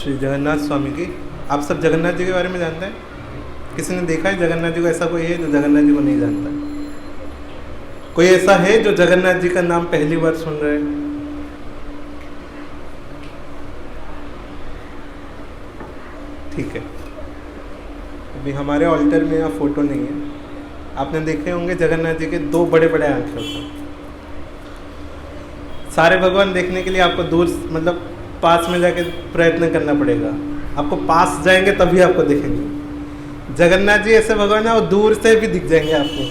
श्री जगन्नाथ स्वामी की। आप सब जगन्नाथ जी के बारे में जानते हैं? किसी ने देखा है जगन्नाथ जी को? ऐसा कोई है जो जगन्नाथ जी को नहीं जानता? कोई ऐसा है जो जगन्नाथ जी का नाम पहली बार सुन रहे हैं? ठीक है, अभी हमारे ऑल्टर में यहाँ फोटो नहीं है। आपने देखे होंगे जगन्नाथ जी के दो बड़े बड़े आंखें होते हैं। सारे भगवान देखने के लिए आपको दूर मतलब पास में जाके प्रयत्न करना पड़ेगा। आपको पास जाएंगे तभी आपको दिखेंगे। जगन्नाथ जी ऐसे भगवान है, वो दूर से भी दिख जाएंगे आपको।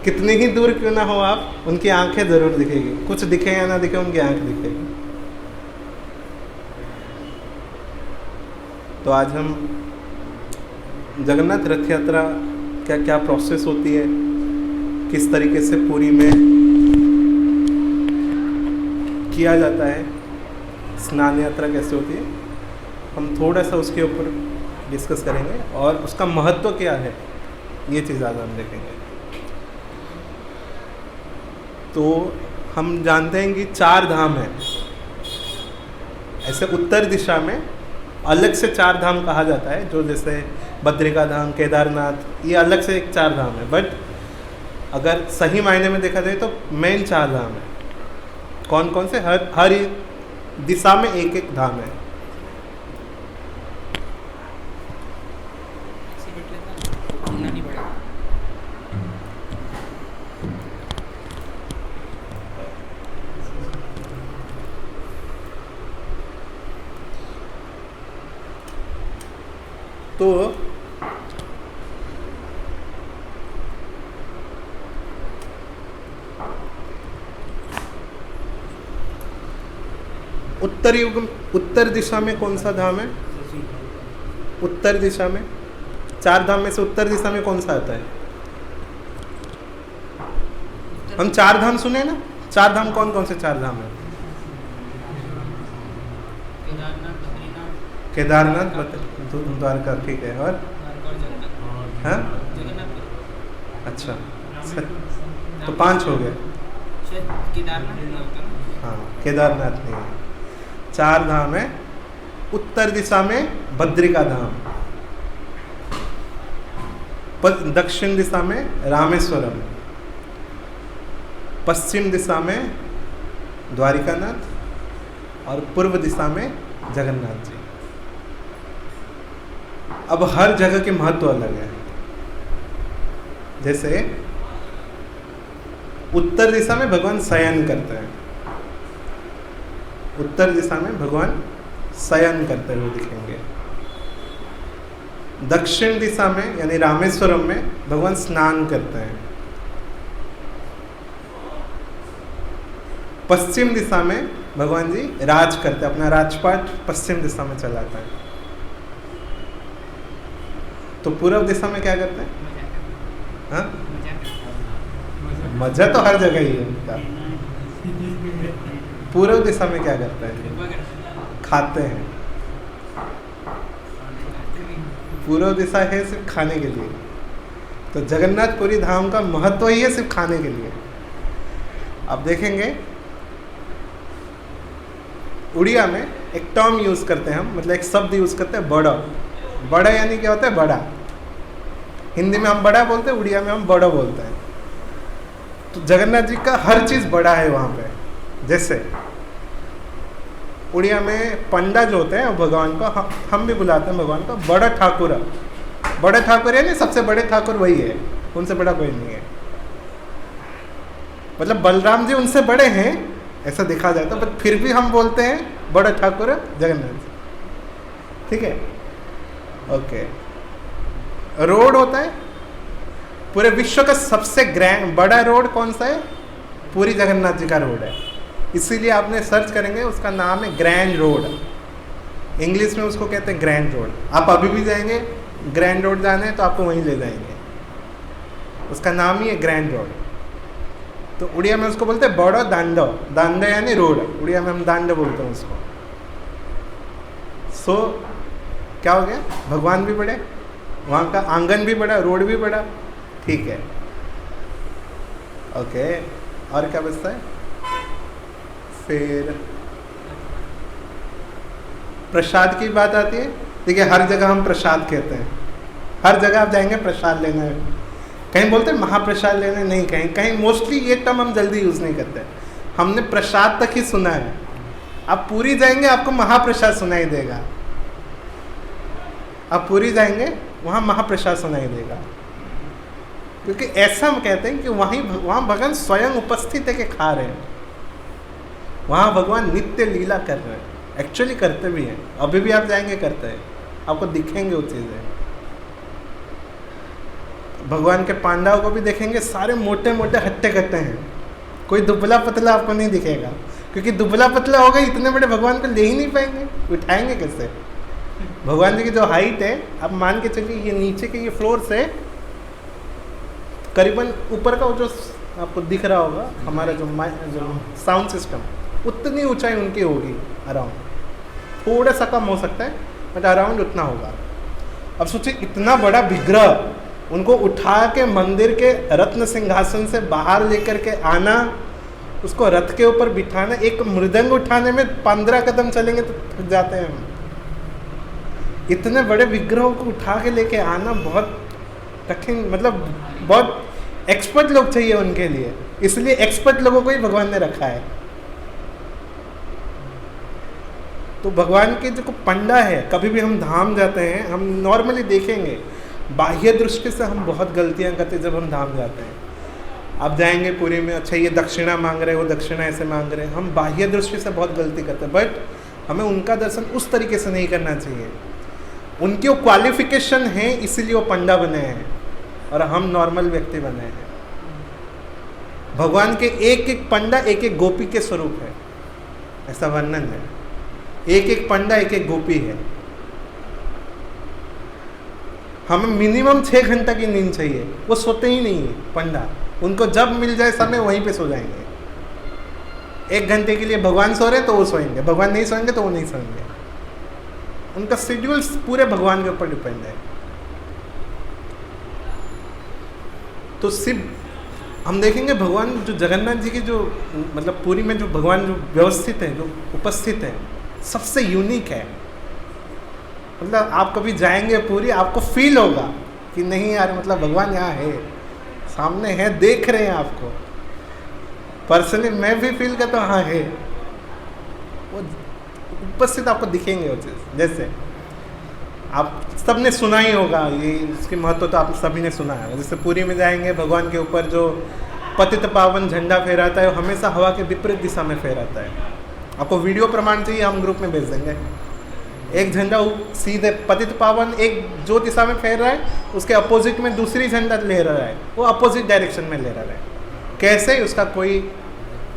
कितनी ही दूर क्यों ना हो आप, उनकी आंखें जरूर दिखेगी। कुछ दिखे या ना दिखे, उनकी आंख दिखेगी। तो आज हम जगन्नाथ रथ यात्रा क्या क्या प्रोसेस होती है, किस तरीके से पुरी में किया जाता है, स्नान यात्रा कैसे होती है, हम थोड़ा सा उसके ऊपर डिस्कस करेंगे। और उसका महत्व क्या है, ये चीज़ आज हम देखेंगे। तो हम जानते हैं कि 4 धाम हैं। ऐसे उत्तर दिशा में अलग से 4 धाम कहा जाता है, जो जैसे बद्रिका धाम, केदारनाथ, ये अलग से एक 4 धाम है। बट अगर सही मायने में देखा जाए तो मेन 4 धाम है। कौन कौन से? हर दिशा में एक एक धाम है। तो उत्तर युग, उत्तर दिशा में कौन सा धाम है? उत्तर दिशा में 4 धाम में से उत्तर दिशा में कौन सा आता है? हम 4 धाम सुने ना? 4 धाम कौन कौन से 4 धाम है? केदारनाथ, द्वारका, ठीक है। और हाँ, अच्छा, तो 5 हो गए। हाँ, केदारनाथ नहीं है। 4 धाम है। उत्तर दिशा में बद्रिका धाम, दक्षिण दिशा में रामेश्वरम, पश्चिम दिशा में द्वारिकानाथ और पूर्व दिशा में जगन्नाथ जी। अब हर जगह के महत्व अलग है। जैसे उत्तर दिशा में भगवान शयन करते हैं, उत्तर दिशा में भगवान शयन करते हुए दिखेंगे। दक्षिण दिशा में यानी रामेश्वरम में भगवान स्नान करते हैं। पश्चिम दिशा में भगवान जी राज करते हैं, अपना राजपाट पश्चिम दिशा में चलाता है। तो पूर्व दिशा में क्या करते हैं? हाँ, मजा तो हर जगह ही है उनका। पूर्व दिशा में क्या करते हैं? खाते हैं। पूर्व दिशा है सिर्फ खाने के लिए। तो जगन्नाथपुरी धाम का महत्व ही है सिर्फ खाने के लिए। अब देखेंगे उड़िया में एक टर्म यूज करते हैं हम, मतलब एक शब्द यूज करते हैं, बड़ा। बड़ा यानी क्या होता है? बड़ा। हिंदी में हम बड़ा बोलते हैं, उड़िया में हम बड़ा बोलते हैं। तो जगन्नाथ जी का हर चीज बड़ा है वहां पे। जैसे उड़िया में पंडा जो होते हैं भगवान को, हम भी बुलाते हैं भगवान को बड़ा ठाकुर। बड़े ठाकुर यानी सबसे बड़े ठाकुर वही है, उनसे बड़ा कोई नहीं है। मतलब बलराम जी उनसे बड़े हैं ऐसा देखा जाए तो, बट फिर भी हम बोलते हैं बड़ा ठाकुर जगन्नाथ जी। ठीक है, ओके। रोड होता है पूरे विश्व का सबसे बड़ा रोड कौन सा है? पूरी जगन्नाथ जी का रोड है। इसीलिए आपने सर्च करेंगे उसका नाम है ग्रैंड रोड। इंग्लिश में उसको कहते हैं ग्रैंड रोड। आप अभी भी जाएंगे ग्रैंड रोड जाने हैं तो आपको वहीं ले जाएंगे, उसका नाम ही है ग्रैंड रोड। तो उड़िया में उसको बोलते हैं बड़ो दांडो। दांडो यानी रोड, उड़िया में हम दांडो बोलते हैं उसको। सो क्या हो गया? भगवान भी बड़े, वहाँ का आंगन भी बड़ा, रोड भी बड़ा। ठीक है, ओके। और क्या बचता है फिर? प्रसाद की बात आती है, देखिए हर जगह हम प्रसाद कहते हैं, हर जगह आप जाएंगे प्रसाद लेना है, कहीं बोलते हैं महाप्रसाद लेना नहीं, कहीं मोस्टली ये टर्म हम जल्दी यूज़ नहीं करते, हमने प्रसाद तक ही सुना है। आप पूरी जाएंगे आपको महाप्रसाद सुनाई देगा, आप पूरी जाएंगे वहाँ महाप्रसाद सुनाई देगा, क्योंकि ऐसा हम कहते हैं कि वहाँ भगवान स्वयं उपस्थित है कि खा रहे हैं, वहाँ भगवान नित्य लीला कर रहे हैं, एक्चुअली करते भी हैं, अभी भी आप जाएंगे करते हैं, आपको दिखेंगे वो चीज़ें। भगवान के पांडवों को भी देखेंगे, सारे मोटे मोटे हट्टे कट्टे हैं, कोई दुबला पतला आपको नहीं दिखेगा, क्योंकि दुबला पतला होगा इतने बड़े भगवान को ले ही नहीं पाएंगे, उठाएंगे कैसे। भगवान जी की जो हाइट है आप मान के चलिए, ये नीचे के ये फ्लोर से करीबन ऊपर का वो जो आपको दिख रहा होगा हमारा जो साउंड सिस्टम, उतनी ऊंचाई उनकी होगी अराउंड, थोड़ा सा कम हो सकता है बट अराउंड उतना होगा। अब सोचिए इतना बड़ा विग्रह उनको उठा के मंदिर के रत्न सिंहासन से बाहर लेकर के आना, उसको रथ के ऊपर बिठाना, एक मृदंग उठाने में 15 कदम चलेंगे तो थक जाते हैं हम। इतने बड़े विग्रहों को उठा के लेके आना बहुत कठिन, मतलब बहुत एक्सपर्ट लोग चाहिए उनके लिए, इसलिए एक्सपर्ट लोगों को ही भगवान ने रखा है। तो भगवान के जो पंडा है, कभी भी हम धाम जाते हैं, हम नॉर्मली देखेंगे बाह्य दृष्टि से हम बहुत गलतियां करते हैं जब हम धाम जाते हैं। आप जाएंगे पुरी में, अच्छा ये दक्षिणा मांग रहे हो, दक्षिणा ऐसे मांग रहे हैं, हम बाह्य दृष्टि से बहुत गलती करते हैं, बट हमें उनका दर्शन उस तरीके से नहीं करना चाहिए। उनकी वो क्वालिफिकेशन है इसलिए वो पंडा बने हैं और हम नॉर्मल व्यक्ति बने हैं। भगवान के एक एक पंडा एक एक गोपी के स्वरूप है, ऐसा वर्णन है, एक एक पंडा एक एक गोपी है। हमें मिनिमम 6 घंटा की नींद चाहिए, वो सोते ही नहीं है पंडा, उनको जब मिल जाए समय वहीं पे सो जाएंगे। 1 घंटे के लिए भगवान सो रहे तो वो सोएंगे, भगवान नहीं सोएंगे तो वो नहीं सोएंगे। उनका शेड्यूल पूरे भगवान के ऊपर डिपेंड है। तो सिर्फ हम देखेंगे भगवान जो जगन्नाथ जी की जो मतलब पूरी में जो भगवान जो व्यवस्थित है, जो उपस्थित है, सबसे यूनिक है। मतलब आप कभी जाएंगे पूरी, आपको फील होगा कि नहीं यार, मतलब भगवान यहाँ है, सामने है, देख रहे हैं आपको। पर्सनली मैं भी फील करता हूँ हाँ है, वो उपस्थित आपको दिखेंगे वो चीज़। जैसे आप सबने सुना ही होगा, ये इसकी महत्व तो आप सभी ने सुना है। जैसे पूरी में जाएंगे, भगवान के ऊपर जो पतित पावन झंडा फहराता है, वो हमेशा हवा के विपरीत दिशा में फहराता है। आपको वीडियो प्रमाण चाहिए, हम ग्रुप में भेज देंगे। एक झंडा सीधे पतित पावन एक जो दिशा में फहर रहा है, उसके अपोजिट में दूसरी झंडा ले रहा है, वो अपोजिट डायरेक्शन में ले रहा है। कैसे, उसका कोई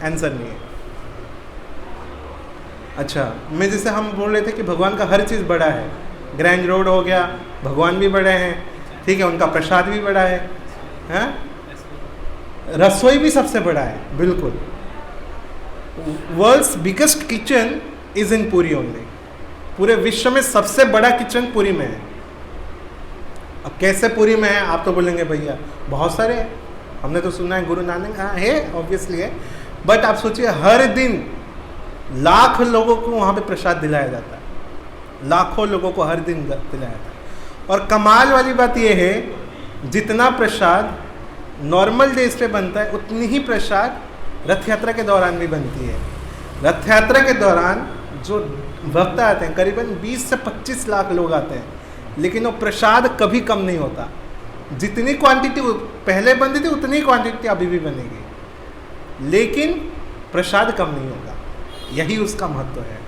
आंसर नहीं है। अच्छा, मैं जैसे हम बोल रहे थे कि भगवान का हर चीज़ बड़ा है, ग्रैंड रोड हो गया, भगवान भी बड़े हैं, ठीक है, उनका प्रसाद भी बड़ा है, हैं? रसोई भी सबसे बड़ा है, बिल्कुल। World's biggest kitchen is in Puri only. पूरे विश्व में सबसे बड़ा किचन पुरी में है। अब कैसे पुरी में है, आप तो बोलेंगे भैया बहुत सारे हैं, हमने तो सुना है गुरु नानक, हाँ है, ऑब्वियसली है, बट आप सोचिए हर दिन लाख लोगों को वहाँ पे प्रसाद दिलाया जाता है, लाखों लोगों को हर दिन दिलाया जाता है। और कमाल वाली बात यह है, जितना प्रसाद नॉर्मल डेज पे बनता है, उतनी ही प्रसाद रथ यात्रा के दौरान भी बनती है। रथ यात्रा के दौरान जो भक्त आते हैं, करीबन 20 से 25 लाख लोग आते हैं, लेकिन वो प्रसाद कभी कम नहीं होता। जितनी क्वांटिटी पहले बनती थी उतनी क्वांटिटी अभी भी बनेगी, लेकिन प्रसाद कम नहीं होगा। यही उसका महत्व है।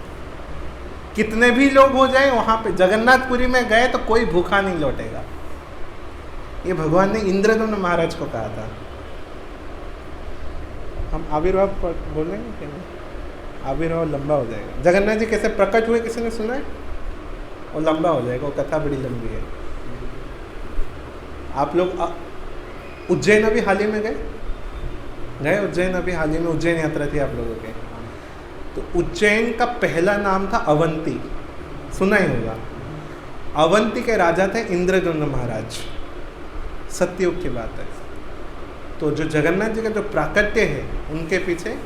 कितने भी लोग हो जाए वहाँ पे, जगन्नाथपुरी में गए तो कोई भूखा नहीं लौटेगा। ये भगवान ने इंद्रदम्न महाराज को कहा था। हम आविर्भाव बोलेंगे कि नहीं? आविर्भाव लंबा हो जाएगा। जगन्नाथ जी कैसे प्रकट हुए किसी ने सुना है? वो लंबा हो जाएगा, वो कथा बड़ी लंबी है। आप लोग उज्जैन अभी हाल ही में गए उज्जैन अभी हाल ही में उज्जैन यात्रा थी आप लोगों के। तो उज्जैन का पहला नाम था अवंती, सुना ही होगा। अवंती के राजा थे इंद्रदम्न महाराज, सत्ययुग की बात है। तो जो जगन्नाथ जी का जो प्राकट्य है, उनके पीछे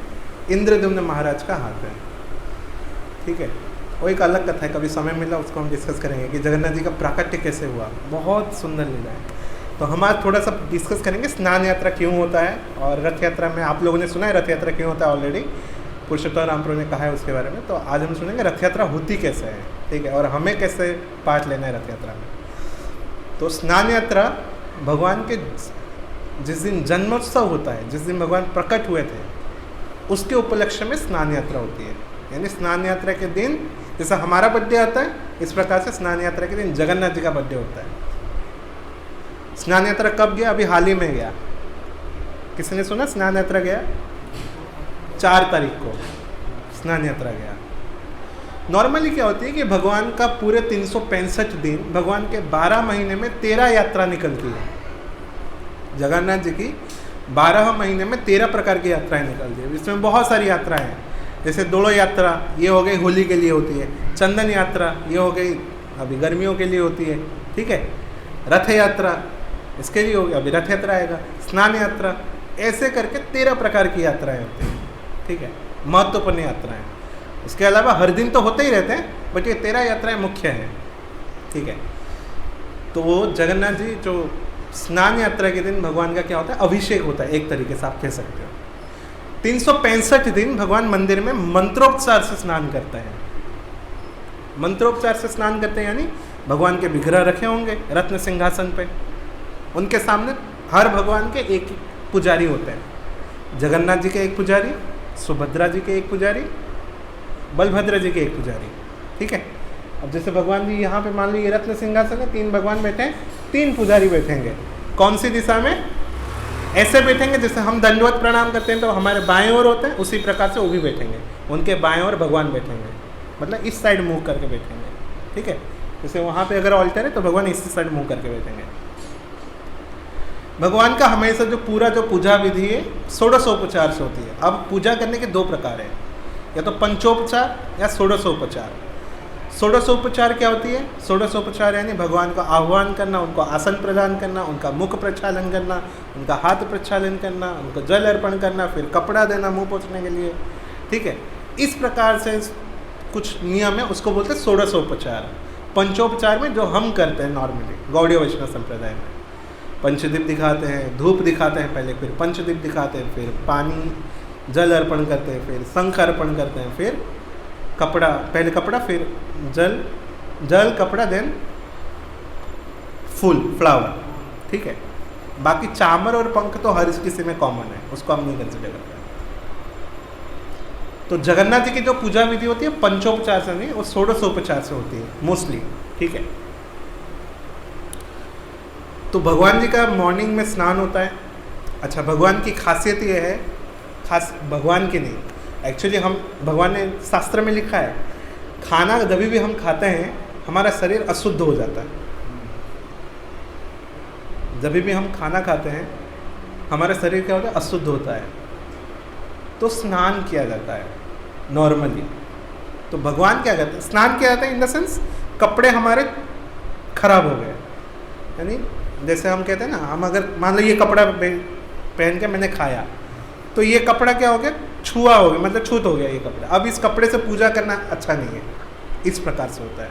इंद्रदम्न महाराज का हाथ है, ठीक है। वो एक अलग कथा है, कभी समय मिला उसको हम डिस्कस करेंगे कि जगन्नाथ जी का प्राकट्य कैसे हुआ, बहुत सुंदर लीला है। तो हम आज थोड़ा सा डिस्कस करेंगे स्नान यात्रा क्यों होता है, और रथ यात्रा में आप लोगों ने सुना है रथ यात्रा क्यों होता है, ऑलरेडी पुरुषोत्तम रामप्रभु ने कहा है उसके बारे में। तो आज हम सुनेंगे रथ यात्रा होती कैसे है, ठीक है, और हमें कैसे पार्ट लेना है रथ यात्रा में। तो स्नान यात्रा भगवान के जिस दिन जन्मोत्सव होता है, जिस दिन भगवान प्रकट हुए थे, उसके उपलक्ष्य में स्नान यात्रा होती है। यानी स्नान यात्रा के दिन जैसा हमारा बर्थडे होता है, इस प्रकार से स्नान यात्रा के दिन जगन्नाथ जी का बर्थडे होता है। स्नान यात्रा कब गया? अभी हाल ही में गया। किसी ने सुना स्नान यात्रा गया? 4 तारीख को स्नान यात्रा गया। नॉर्मली क्या होती है कि भगवान का पूरे 365 दिन, भगवान के 12 महीने में 13 यात्रा निकलती है। जगन्नाथ जी की 12 महीने में 13 प्रकार की यात्राएं निकलती है। इसमें बहुत सारी यात्राएं हैं, जैसे दोड़ो यात्रा, ये हो गई होली के लिए होती है। चंदन यात्रा, ये हो गई अभी गर्मियों के लिए होती है, ठीक है। रथ यात्रा, इसके लिए हो गया, अभी रथ यात्रा आएगा। स्नान यात्रा, ऐसे करके 13 प्रकार की यात्राएं होती हैं, ठीक है, महत्वपूर्ण यात्राएं। इसके अलावा हर दिन तो होते ही रहते हैं, बट ये 13 यात्राएं मुख्य हैं, ठीक है। तो वो जगन्नाथ जी जो स्नान यात्रा के दिन भगवान का क्या होता है? अभिषेक होता है, एक तरीके से आप कह सकते हो। 365 दिन भगवान मंदिर में मंत्रोपचार से स्नान करते हैं। मंत्रोपचार से स्नान करते हैं यानी भगवान के विग्रह रखे होंगे रत्न सिंहासन पे, उनके सामने हर भगवान के एक पुजारी होते हैं। जगन्नाथ जी के एक पुजारी, सुभद्रा जी के एक पुजारी, बलभद्र जी के एक पुजारी, ठीक है। अब जैसे भगवान जी यहाँ पे मान लीजिए रत्न सिंहासन है, 3 भगवान बैठे हैं, 3 पुजारी बैठेंगे। कौन सी दिशा में? ऐसे बैठेंगे जैसे हम दंडवत प्रणाम करते हैं तो हमारे बाएं ओर होते हैं, उसी प्रकार से वो भी बैठेंगे। उनके बाएं ओर भगवान बैठेंगे, मतलब इस साइड मुँह करके बैठेंगे, ठीक है। जैसे वहाँ पे अगर ऑल्टर है तो भगवान इसी साइड मुँह करके बैठेंगे। भगवान का हमेशा जो पूरा जो पूजा विधि है 16उपचार से होती है। अब पूजा करने के 2 प्रकार हैं, या तो पंचोपचार या 16उपचार। 16उपचार क्या होती है? 16उपचार यानी भगवान का आह्वान करना, उनको आसन प्रदान करना, उनका मुख प्रक्षालन करना, उनका हाथ प्रक्षालन करना, उनको जल अर्पण करना, फिर कपड़ा देना मुंह पोंछने के लिए, ठीक है। इस प्रकार से कुछ नियम है, उसको बोलते हैं 16उपचार। पंचोपचार में जो हम करते हैं नॉर्मली गौड़ीय वैष्णव संप्रदाय में, पंचदीप दिखाते हैं, धूप दिखाते हैं पहले, फिर पंचदीप दिखाते हैं, फिर पानी जल अर्पण करते हैं, फिर शंख अर्पण करते हैं, फिर कपड़ा, पहले कपड़ा, फिर जल कपड़ा, देन फूल फ्लावर, ठीक है। बाकी चामर और पंख तो हर किसी में कॉमन है, उसको हम नहीं कंसिडर करते हैं। तो जगन्नाथ जी की जो पूजा विधि होती है पंचोपचार से नहीं, वो 16उपचार से होती है मोस्टली, ठीक है। तो भगवान जी का मॉर्निंग में स्नान होता है। अच्छा, भगवान की खासियत ये है, खास भगवान की नहीं, एक्चुअली हम भगवान ने शास्त्र में लिखा है, खाना जब भी हम खाते हैं हमारा शरीर अशुद्ध हो जाता है। जब भी हम खाना खाते हैं हमारा शरीर क्या होता है? अशुद्ध होता है। तो स्नान किया जाता है नॉर्मली। तो भगवान क्या करते हैं? स्नान किया जाता है इन द सेंस कपड़े हमारे खराब हो गए, यानी जैसे हम कहते हैं ना, हम अगर मान लो ये कपड़ा पहन के मैंने खाया तो ये कपड़ा क्या हो गया? छुआ हो गया, मतलब छूत हो गया ये कपड़ा। अब इस कपड़े से पूजा करना अच्छा नहीं है, इस प्रकार से होता है।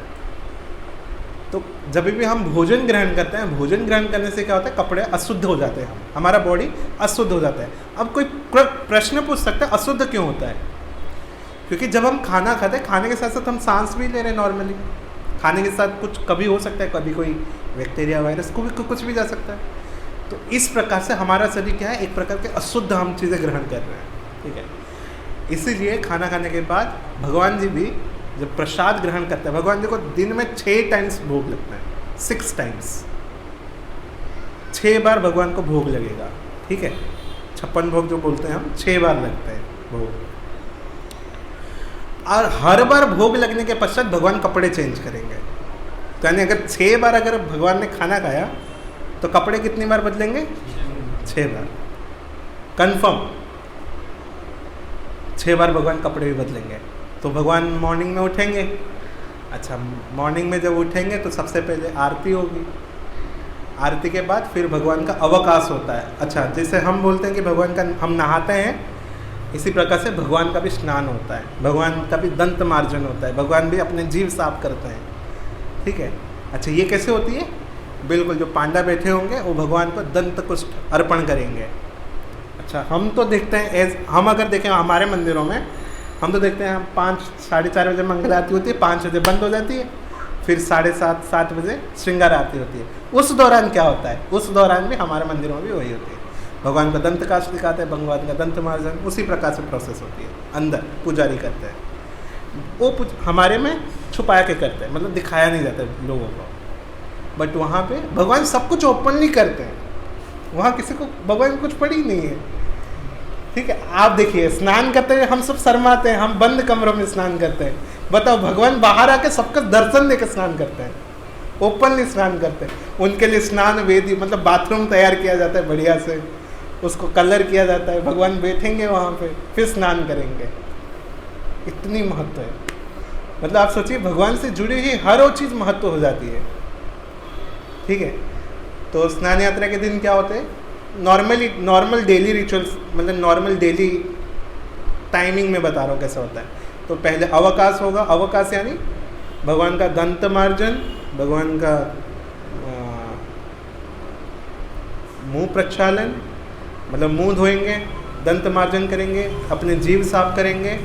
तो जब भी हम भोजन ग्रहण करते हैं, भोजन ग्रहण करने से क्या होता है? कपड़े अशुद्ध हो जाते हैं, हमारा बॉडी अशुद्ध हो जाता है। अब कोई प्रश्न पूछ सकता है अशुद्ध क्यों होता है? क्योंकि जब हम खाना खाते हैं, खाने के साथ साथ हम सांस भी ले रहे हैं नॉर्मली। खाने के साथ कुछ कभी हो सकता है, कभी कोई बैक्टीरिया वायरस को भी कुछ भी जा सकता है। तो इस प्रकार से हमारा शरीर क्या है? एक प्रकार के अशुद्ध हम चीज़ें ग्रहण कर रहे हैं, ठीक है। इसीलिए खाना खाने के बाद भगवान जी भी जब प्रसाद ग्रहण करते हैं, भगवान जी को दिन में 6 टाइम्स भोग लगता है, 6 टाइम्स, 6 बार भगवान को भोग लगेगा, ठीक है। 56 भोग जो बोलते हैं हम, 6 बार लगते हैं भोग। और हर बार भोग लगने के पश्चात भगवान कपड़े चेंज करेंगे। तो यानी अगर 6 बार अगर भगवान ने खाना खाया तो कपड़े कितनी बार बदलेंगे? 6 बार, कंफर्म 6 बार भगवान कपड़े भी बदलेंगे। तो भगवान मॉर्निंग में उठेंगे। अच्छा, मॉर्निंग में जब उठेंगे तो सबसे पहले आरती होगी। आरती के बाद फिर भगवान का अवकाश होता है। अच्छा, जैसे हम बोलते हैं कि भगवान का हम नहाते हैं इसी प्रकार से भगवान का भी स्नान होता है, भगवान का भी दंत मार्जन होता है, भगवान भी अपने जीव साफ करते हैं। ठीक है। अच्छा, ये कैसे होती है? बिल्कुल, जो पांडा बैठे होंगे वो भगवान को दंत कुष्ठ अर्पण करेंगे। अच्छा, हम तो देखते हैं हम अगर देखें हमारे मंदिरों में, हम तो देखते हैं हम 5 साढ़े 4 बजे मंगल आरती होती है, 5 बजे बंद हो जाती है, फिर 7:30 7 बजे श्रृंगार आरती होती है। उस दौरान क्या होता है? उस दौरान भी हमारे मंदिरों में भी वही होती है, भगवान का दंत काष्ठ दिखाते हैं, भगवान का दंत मार्जन, उसी प्रकार से प्रोसेस होती है। अंदर पुजारी करते हैं, वो हमारे में छुपा के करते हैं, मतलब दिखाया नहीं जाता लोगों को। बट वहाँ पे भगवान सब कुछ ओपनली करते हैं, वहाँ किसी को भगवान कुछ पड़ी नहीं है। ठीक है। आप देखिए, स्नान करते हुए हम सब शर्माते हैं, हम बंद कमरों में स्नान करते हैं। बताओ, भगवान बाहर आके सबका दर्शन देकर स्नान करते हैं, ओपनली स्नान करते हैं। उनके लिए स्नान वेदी, मतलब बाथरूम तैयार किया जाता है बढ़िया से, उसको कलर किया जाता है, भगवान बैठेंगे वहाँ पे, फिर स्नान करेंगे। इतनी महत्व है, मतलब आप सोचिए, भगवान से जुड़ी हुई हर वो चीज़ महत्व हो जाती है। ठीक है। तो स्नान यात्रा के दिन क्या होते हैं? नॉर्मल डेली रिचुअल्स, मतलब नॉर्मल डेली टाइमिंग में बता रहा हूँ कैसा होता है। तो पहले अवकाश होगा, अवकाश यानी भगवान का दंत मार्जन, भगवान का मुंह प्रक्षालन, मतलब मुंह धोएंगे, दंत मार्जन करेंगे, अपने जीभ साफ करेंगे।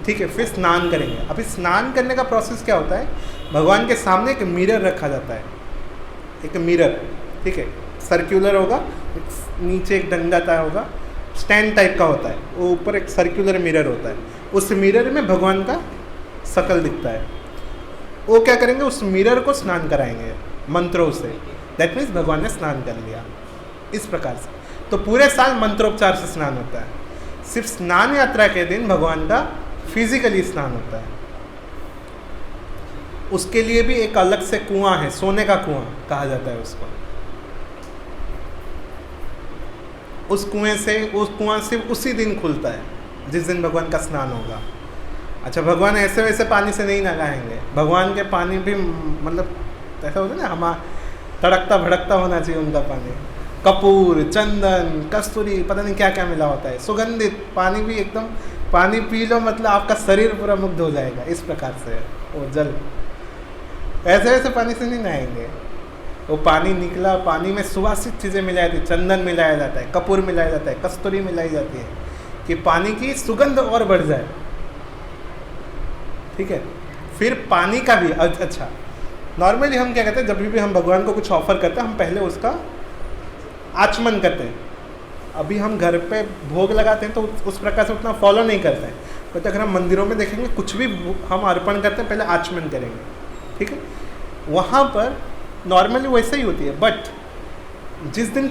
ठीक है। फिर स्नान करेंगे। अभी स्नान करने का प्रोसेस क्या होता है? भगवान के सामने एक मिरर रखा जाता है, एक मिरर। ठीक है। सर्कुलर होगा, नीचे एक डंडा होगा, स्टैंड टाइप का होता है, वो ऊपर एक सर्कुलर मिरर होता है। उस मिरर में भगवान का शकल दिखता है। वो क्या करेंगे? उस मिरर को स्नान कराएंगे मंत्रों से। दैट मीन्स भगवान ने स्नान कर लिया। इस प्रकार से तो पूरे साल मंत्रोपचार से स्नान होता है। सिर्फ स्नान यात्रा के दिन भगवान का फिजिकली स्नान होता है। उसके लिए भी एक अलग से कुआं है, सोने का कुआं कहा जाता है उसको। उस कुआं सिर्फ उसी दिन खुलता है जिस दिन भगवान का स्नान होगा। अच्छा, भगवान ऐसे वैसे पानी से नहीं नहाएंगे। भगवान के पानी भी मतलब ऐसा होता है ना, हमारा तड़कता भड़कता होना चाहिए उनका पानी। कपूर, चंदन, कस्तूरी, पता नहीं क्या क्या मिला होता है, सुगंधित पानी भी एकदम, पानी पी लो मतलब आपका शरीर पूरा मुग्ध हो जाएगा। इस प्रकार से वो जल, ऐसे वैसे पानी से नहीं नहाएंगे। वो पानी निकला, पानी में सुवासित चीज़ें मिलाई जाती है, चंदन मिलाया जाता है, कपूर मिलाया जाता है, कस्तूरी मिलाई जाती है कि पानी की सुगंध और बढ़ जाए। ठीक है। फिर पानी का भी अच्छा, नॉर्मली हम क्या कहते हैं, जब भी हम भगवान को कुछ ऑफर करते हैं, हम पहले उसका आचमन करते हैं। अभी हम घर पे भोग लगाते हैं तो उस प्रकार से उतना फॉलो नहीं करते हैं, बट अगर हम मंदिरों में देखेंगे, कुछ भी हम अर्पण करते हैं पहले आचमन करेंगे। ठीक है। वहाँ पर नॉर्मली वैसे ही होती है, बट जिस दिन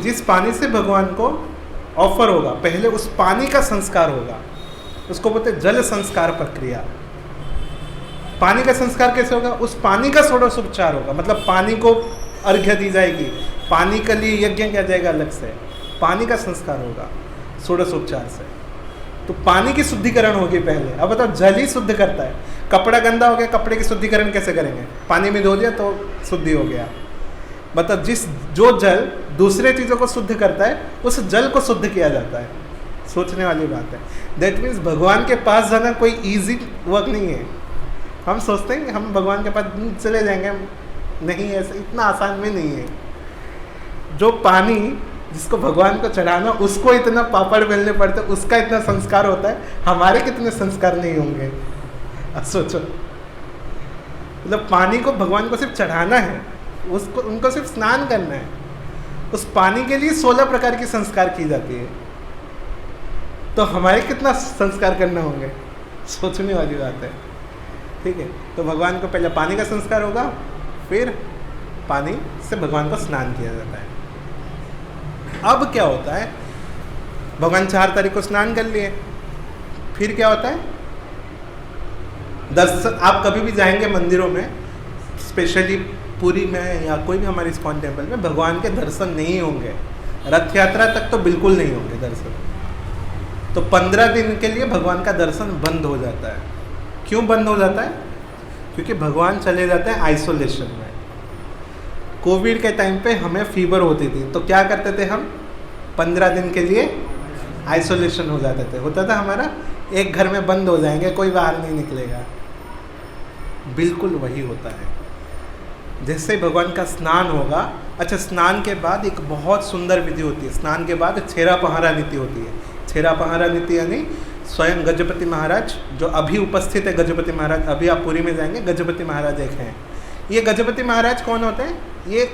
जिस पानी से भगवान को ऑफर होगा, पहले उस पानी का संस्कार होगा। उसको बोलते हैं जल संस्कार प्रक्रिया। पानी का संस्कार कैसे होगा? उस पानी का षोडशोपचार होगा, मतलब पानी को अर्घ्य दी जाएगी, पानी के लिए यज्ञ किया जाएगा अलग से, पानी का संस्कार होगा षोडशोपचार से। तो पानी की शुद्धिकरण होगी पहले। अब बताओ, जल ही शुद्ध करता है। कपड़ा गंदा हो गया, कपड़े की शुद्धिकरण कैसे करेंगे? पानी में धो दिया तो शुद्धि हो गया। मतलब जो जल दूसरे चीज़ों को शुद्ध करता है, उस जल को शुद्ध किया जाता है। सोचने वाली बात है। दैट मीन्स भगवान के पास जाना कोई ईजी वर्क नहीं है। हम सोचते हैं कि हम भगवान के पास चले जाएंगे, नहीं, ऐसा इतना आसान में नहीं है। जो पानी जिसको भगवान को चढ़ाना, उसको इतना पापड़ बेलने पड़ते, उसका इतना संस्कार होता है, हमारे कितने संस्कार नहीं होंगे। अब सोचो, मतलब पानी को भगवान को सिर्फ चढ़ाना है, उनको सिर्फ स्नान करना है। उस पानी के लिए 16 प्रकार की संस्कार की जाती है, तो हमारे कितना संस्कार करना होंगे, सोचने वाली बात है। ठीक है। तो भगवान को पहले पानी का संस्कार होगा, फिर पानी से भगवान को स्नान किया जाता है। अब क्या होता है, भगवान 4 तारीख को स्नान कर लिए, फिर क्या होता है, दर्शन। आप कभी भी जाएंगे मंदिरों में, स्पेशली पुरी में या कोई भी हमारे इस्कॉन टेम्पल में, भगवान के दर्शन नहीं होंगे। रथ यात्रा तक तो बिल्कुल नहीं होंगे दर्शन। तो 15 दिन के लिए भगवान का दर्शन बंद हो जाता है। क्यों बंद हो जाता है? क्योंकि भगवान चले जाते हैं आइसोलेशन में। कोविड के टाइम पे हमें फीवर होती थी, तो क्या करते थे हम? 15 दिन के लिए आइसोलेशन हो जाते थे, होता था हमारा एक घर में बंद हो जाएंगे, कोई बाहर नहीं निकलेगा। बिल्कुल वही होता है। जैसे भगवान का स्नान होगा, अच्छा स्नान के बाद एक बहुत सुंदर विधि होती है, स्नान के बाद छेरा पहारा नीति होती है। छेरा पहारा नीति यानी स्वयं गजपति महाराज जो अभी उपस्थित है, गजपति महाराज, अभी आप पुरी में जाएंगे, गजपति महाराज एक हैं। ये गजपति महाराज कौन होते हैं? ये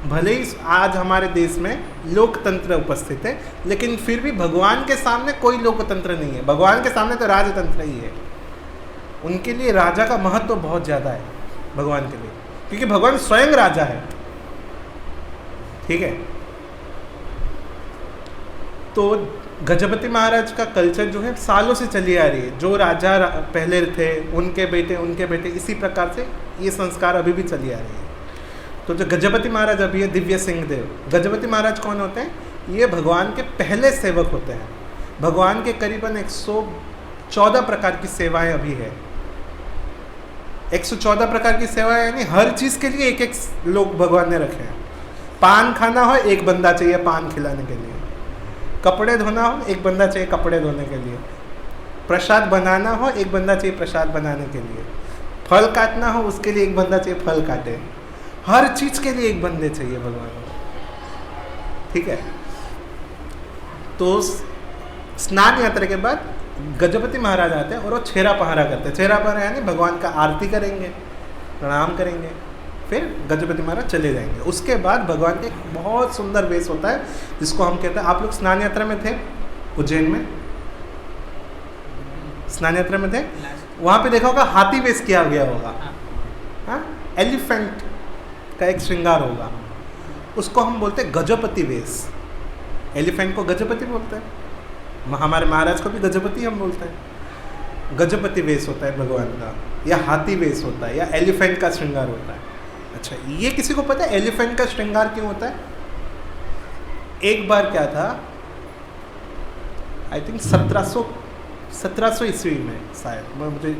भले ही आज हमारे देश में लोकतंत्र उपस्थित है, लेकिन फिर भी भगवान के सामने कोई लोकतंत्र नहीं है। भगवान के सामने तो राजतंत्र ही है। उनके लिए राजा का महत्व बहुत ज़्यादा है भगवान के लिए, क्योंकि भगवान स्वयं राजा है। ठीक है, तो गजपति महाराज का कल्चर जो है सालों से चली आ रही है। जो राजा पहले थे, उनके बेटे, इसी प्रकार से ये संस्कार अभी भी चली आ रही है। तो जो गजपति महाराज अभी है, दिव्य सिंह देव, गजपति महाराज कौन होते हैं? ये भगवान के पहले सेवक होते हैं। भगवान के करीबन 114 प्रकार की सेवाएं अभी है। 114 प्रकार की सेवाएं यानी हर चीज़ के लिए एक एक लोग भगवान ने रखे हैं। पान खाना हो, एक बंदा चाहिए पान खिलाने के लिए। कपड़े धोना हो, एक बंदा चाहिए कपड़े धोने के लिए। प्रसाद बनाना हो, एक बंदा चाहिए प्रसाद बनाने के लिए। फल काटना हो, उसके लिए एक बंदा चाहिए फल काटे। हर चीज़ के लिए एक बंदे चाहिए भगवान को। ठीक है, तो स्नान यात्रा के बाद गजपति महाराज आते हैं और वो छेरा पहारा करते हैं। छेरा पहारा यानी भगवान का आरती करेंगे, प्रणाम करेंगे, फिर गजपति महाराज चले जाएंगे। उसके बाद भगवान का एक बहुत सुंदर वेश होता है जिसको हम कहते हैं, आप लोग स्नान यात्रा में थे उज्जैन में, स्नान यात्रा में थे, वहाँ पे देखा होगा हाथी वेश किया गया होगा। हाँ, एलिफेंट का एक श्रृंगार होगा, उसको हम बोलते हैं गजपति वेश। एलिफेंट को गजपति बोलते हैं, हमारे महाराज को भी गजपति हम बोलते हैं। गजपति वेश होता है भगवान का, या हाथी वेश होता है, या एलिफेंट का श्रृंगार होता है। अच्छा, ये किसी को पता है एलिफेंट का श्रृंगार क्यों होता है? एक बार क्या था, आई थिंक 1700 ईस्वी में, शायद, मुझे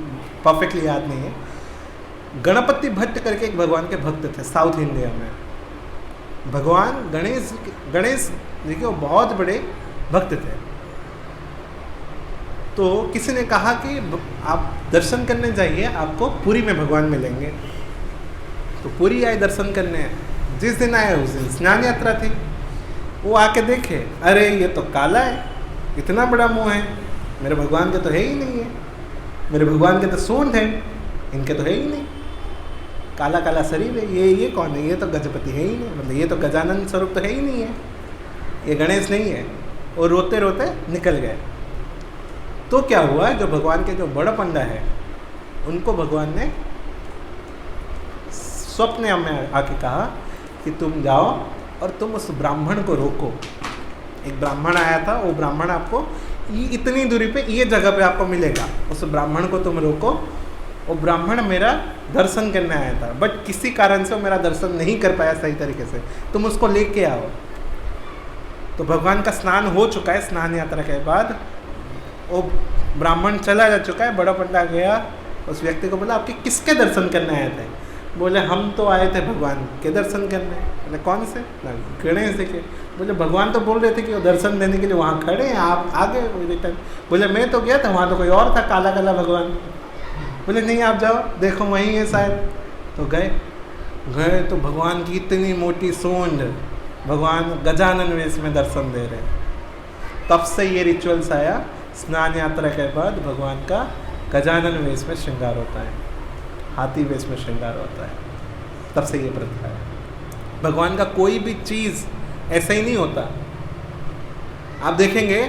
परफेक्टली याद नहीं है। गणपति भट्ट करके एक भगवान के भक्त थे साउथ इंडिया में। भगवान गणेश जी के बहुत बड़े भक्त थे। तो किसी ने कहा कि आप दर्शन करने जाइए, आपको पुरी में भगवान मिलेंगे। तो पुरी आए दर्शन करने। जिस दिन आए उस दिन स्नान यात्रा थी। वो आके देखे, अरे ये तो काला है, इतना बड़ा मुंह है, मेरे भगवान के तो है ही नहीं है, मेरे भगवान के तो सूंड है, इनके तो है ही नहीं, काला काला शरीर है, ये कौन है? ये तो गजपति है ही नहीं, मतलब ये तो गजानन स्वरूप तो है ही नहीं है, ये गणेश नहीं है। और रोते रोते निकल गए। तो क्या हुआ, जो भगवान के जो बड़ा पंडा है उनको भगवान ने स्वप्न में आके कहा कि तुम जाओ और तुम उस ब्राह्मण को रोको। एक ब्राह्मण आया था, वो ब्राह्मण आपको इतनी दूरी पे, ये जगह पे आपको मिलेगा, उस ब्राह्मण को तुम रोको। वो ब्राह्मण मेरा दर्शन करने आया था, बट किसी कारण से वो मेरा दर्शन नहीं कर पाया सही तरीके से, तुम उसको लेके आओ। तो भगवान का स्नान हो चुका है, स्नान यात्रा के बाद वो ब्राह्मण चला जा चुका है। बड़ा पंडा गया, उस व्यक्ति को बोला आपके किसके दर्शन करने आए थे? बोले हम तो आए थे भगवान के दर्शन करने। बोले कौन से? गणेश जी के। बोले भगवान तो बोल रहे थे कि वो दर्शन देने के लिए वहाँ खड़े हैं, आप आ गए रिटर्न। बोले मैं तो गया था, वहाँ तो कोई और था, काला काला भगवान। बोले नहीं आप जाओ, देखो वहीं है शायद। तो गए तो भगवान की इतनी मोटी सूंड, भगवान गजानन वेश में दर्शन दे रहे। तब से ये रिचुअल्स आया, स्नान यात्रा के बाद भगवान का गजानन वेश में श्रृंगार होता है, हाथी वेश में श्रृंगार होता है। तब से ये प्रथा है। भगवान का कोई भी चीज़ ऐसा ही नहीं होता। आप देखेंगे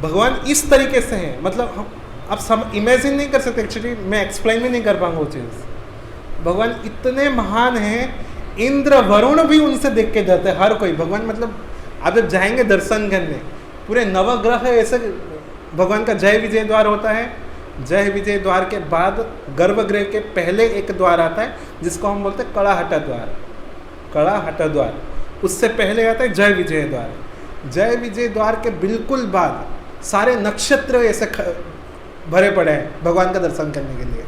भगवान इस तरीके से है, मतलब आप सब इमेजिन नहीं कर सकते। एक्चुअली मैं एक्सप्लेन भी नहीं कर पाऊंगा वो चीज़। भगवान इतने महान हैं, इंद्र वरुण भी उनसे देख के जाते हैं, हर कोई। भगवान मतलब आप जब जाएंगे दर्शन करने, पूरे नवग्रह ऐसे। भगवान का जय विजय द्वार होता है, जय विजय द्वार के बाद गर्भगृह के पहले एक द्वार आता है जिसको हम बोलते हैं कड़ाहटा द्वार। कड़ाहटा द्वार, उससे पहले आता है जय विजय द्वार। जय विजय द्वार के बिल्कुल बाद सारे नक्षत्र ऐसे भरे पड़े हैं भगवान का दर्शन करने के लिए।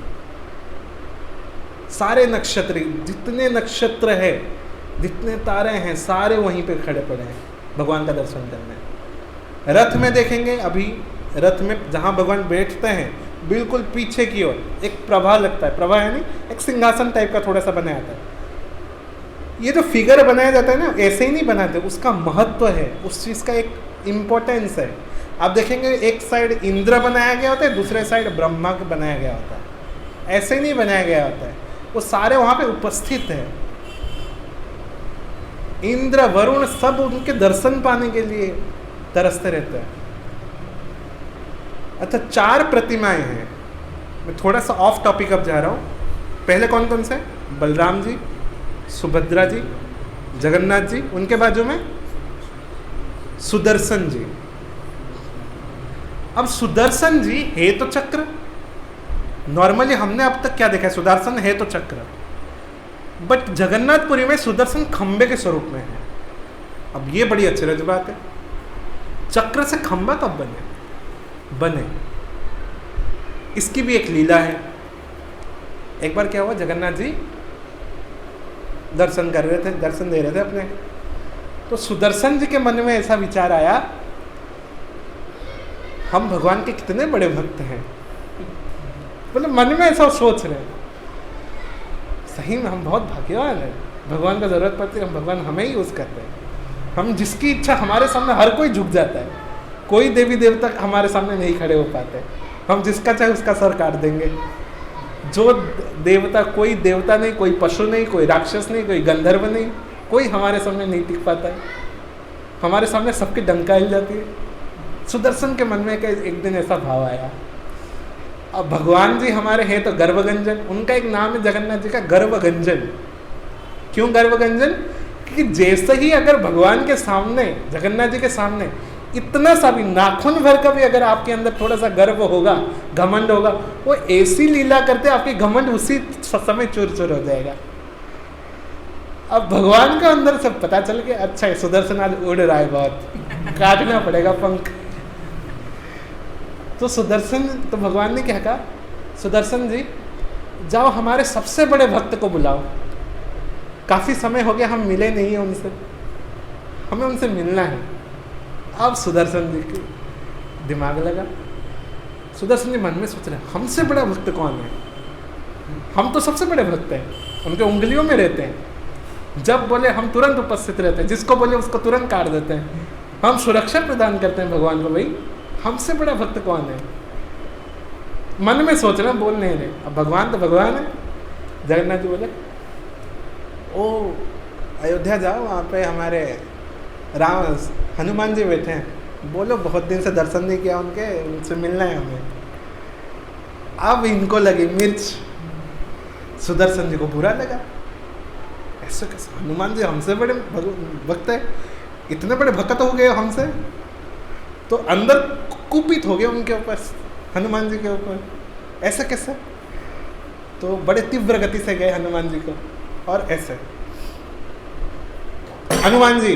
सारे नक्षत्र, जितने नक्षत्र है, जितने तारे हैं, सारे वहीं पे खड़े पड़े हैं भगवान का दर्शन करने। रथ में देखेंगे, अभी रथ में जहाँ भगवान बैठते हैं बिल्कुल पीछे की ओर एक प्रभा लगता है, प्रभा यानी एक सिंहासन टाइप का थोड़ा सा बनाया जाता है। ये जो फिगर बनाया जाता है ना, ऐसे ही नहीं बनाते, उसका महत्व है, उस चीज़ का एक इम्पोर्टेंस है। आप देखेंगे एक साइड इंद्र बनाया गया होता है, दूसरे साइड ब्रह्मा का बनाया गया होता है, ऐसे नहीं बनाया गया होता है, वो सारे वहाँ पे उपस्थित है। इंद्र वरुण सब उनके दर्शन पाने के लिए तरसते रहते हैं। अच्छा, 4 प्रतिमाएं हैं। मैं थोड़ा सा ऑफ टॉपिक अब जा रहा हूँ। पहले कौन कौन से? बलराम जी, सुभद्रा जी, जगन्नाथ जी, उनके बाजू में सुदर्शन जी। अब सुदर्शन जी है तो चक्र, नॉर्मली हमने अब तक क्या देखा है, सुदर्शन है तो चक्र, बट जगन्नाथपुरी में सुदर्शन खंबे के स्वरूप में है। अब ये बड़ी आश्चर्य की बात है, चक्र से खंबा कब बने? इसकी भी एक लीला है। एक बार क्या हुआ, जगन्नाथ जी दर्शन कर रहे थे, दर्शन दे रहे थे अपने, तो सुदर्शन जी के मन में ऐसा विचार आया, हम भगवान के कितने बड़े भक्त हैं, मतलब मन में ऐसा सोच रहे हैं, सही में हम बहुत भाग्यवान हैं, भगवान का जरूरत पड़ती है, हम भगवान हमें ही यूज़ करते हैं। हम जिसकी इच्छा, हमारे सामने हर कोई झुक जाता है, कोई देवी देवता हमारे सामने नहीं खड़े हो पाते, हम जिसका चाहे उसका सर काट देंगे। जो देवता, कोई देवता नहीं, कोई पशु नहीं, कोई राक्षस नहीं, कोई गंधर्व नहीं, कोई हमारे सामने नहीं टिक पाता है, हमारे सामने सबकी डंका हिल जाती है। सुदर्शन के मन में एक दिन ऐसा भाव आया, अब भगवान जी हमारे हैं तो गर्वगंजन, उनका एक नाम है जगन्नाथ जी का, गर्वगंजन। क्यों गर्वगंजन? क्योंकि जैसे ही अगर भगवान के सामने, जगन्नाथ जी के सामने इतना सा भी, नाखून भर का भी अगर आपके अंदर थोड़ा सा गर्व होगा, घमंड होगा, वो ऐसी लीला करते आपके घमंड उसी समय चूर चूर हो जाएगा। अब भगवान का अंदर से पता चल गया, अच्छा है सुदर्शन आज उड़ रहा है, बहुत काटना पड़ेगा पंख। तो सुदर्शन, तो भगवान ने क्या कहा, सुदर्शन जी जाओ हमारे सबसे बड़े भक्त को बुलाओ, काफ़ी समय हो गया हम मिले नहीं हैं उनसे, हमें उनसे मिलना है। अब सुदर्शन जी के दिमाग लगा, सुदर्शन जी मन में सोच रहे हैं हमसे बड़ा भक्त कौन है, हम तो सबसे बड़े भक्त हैं, उनके उंगलियों में रहते हैं, जब बोले हम तुरंत उपस्थित रहते हैं, जिसको बोले उसको तुरंत काट देते हैं, हम सुरक्षा प्रदान करते हैं भगवान को, भाई हमसे बड़ा भक्त कौन है। मन में सोच रहे हैं, बोल नहीं रहे। अब भगवान तो भगवान है। जगन्नाथ जी बोले, ओ अयोध्या जाओ, वहाँ पे हमारे राम हनुमान जी बैठे हैं, बोलो बहुत दिन से दर्शन नहीं किया उनके, उनसे मिलना है हमें। अब इनको लगी मिर्च, सुदर्शन जी को बुरा लगा, ऐसे कैसे हनुमान जी हमसे बड़े भक्त है, इतने बड़े भक्त हो गए हमसे, तो अंदर कुपित हो गए उनके ऊपर, हनुमान जी के ऊपर, ऐसे कैसे। तो बड़े तीव्र गति से गए हनुमान जी को, और ऐसे, हनुमान जी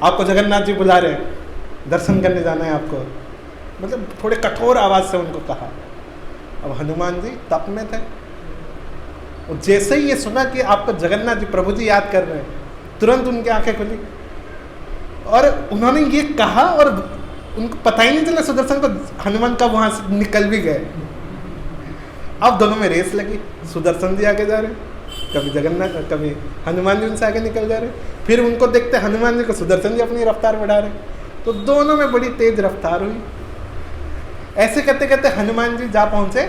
आपको जगन्नाथ जी बुला रहे हैं, दर्शन करने जाना है आपको, मतलब थोड़े कठोर आवाज़ से उनको कहा। अब हनुमान जी तप में थे, और जैसे ही ये सुना कि आपको जगन्नाथ जी प्रभु जी याद कर रहे हैं, तुरंत उनकी आंखें खुली और उन्होंने ये कहा, और उनको पता ही नहीं चला सुदर्शन को, हनुमान कब वहाँ से निकल भी गए। अब दोनों में रेस लगी, सुदर्शन जी आगे जा रहे, कभी जगन्नाथ, कभी हनुमान जी उनसे आगे निकल जा रहे, फिर उनको देखते हनुमान जी को सुदर्शन जी अपनी रफ्तार बढ़ा रहे, तो दोनों में बड़ी तेज रफ्तार हुई। ऐसे करते करते हनुमान जी जा पहुँचे